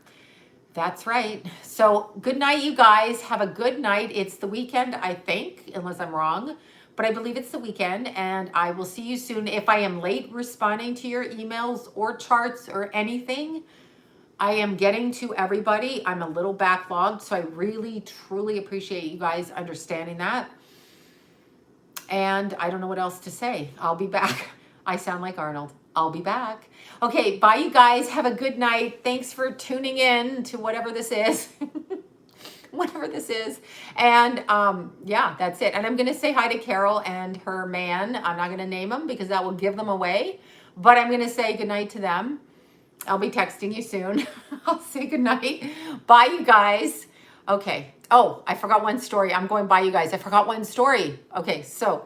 That's right. So good night, you guys. Have a good night. It's the weekend, I think, unless I'm wrong, but I believe it's the weekend, and I will see you soon. If I am late responding to your emails or charts or anything, I am getting to everybody. I'm a little backlogged, so I really, truly appreciate you guys understanding that. And I don't know what else to say. I'll be back. I sound like Arnold. I'll be back. Okay, bye you guys. Have a good night. Thanks for tuning in to whatever this is. Whatever this is. And yeah, that's it. And I'm going to say hi to Carol and her man. I'm not going to name them because that will give them away. But I'm going to say goodnight to them. I'll be texting you soon. I'll say goodnight. Bye you guys. Okay. Oh, I forgot one story. I'm going by you guys. I forgot one story. Okay, so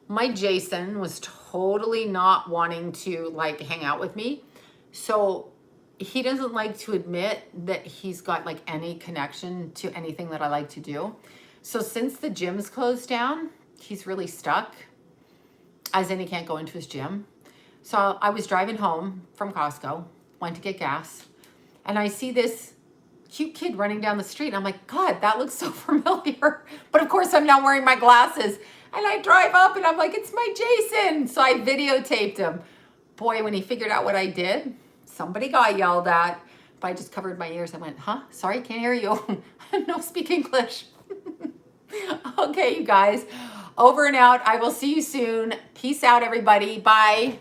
my Jason was totally not wanting to like hang out with me. So he doesn't like to admit that he's got like any connection to anything that I like to do. So since the gym's closed down, he's really stuck, as in he can't go into his gym. So I was driving home from Costco, went to get gas, and I see this cute kid running down the street. And I'm like, God, that looks so familiar. But of course I'm now wearing my glasses. And I drive up and I'm like, it's my Jason. So I videotaped him. Boy, when he figured out what I did, somebody got yelled at. But I just covered my ears. I went, huh? Sorry, can't hear you. No, speak English. Okay, you guys. Over and out. I will see you soon. Peace out, everybody. Bye.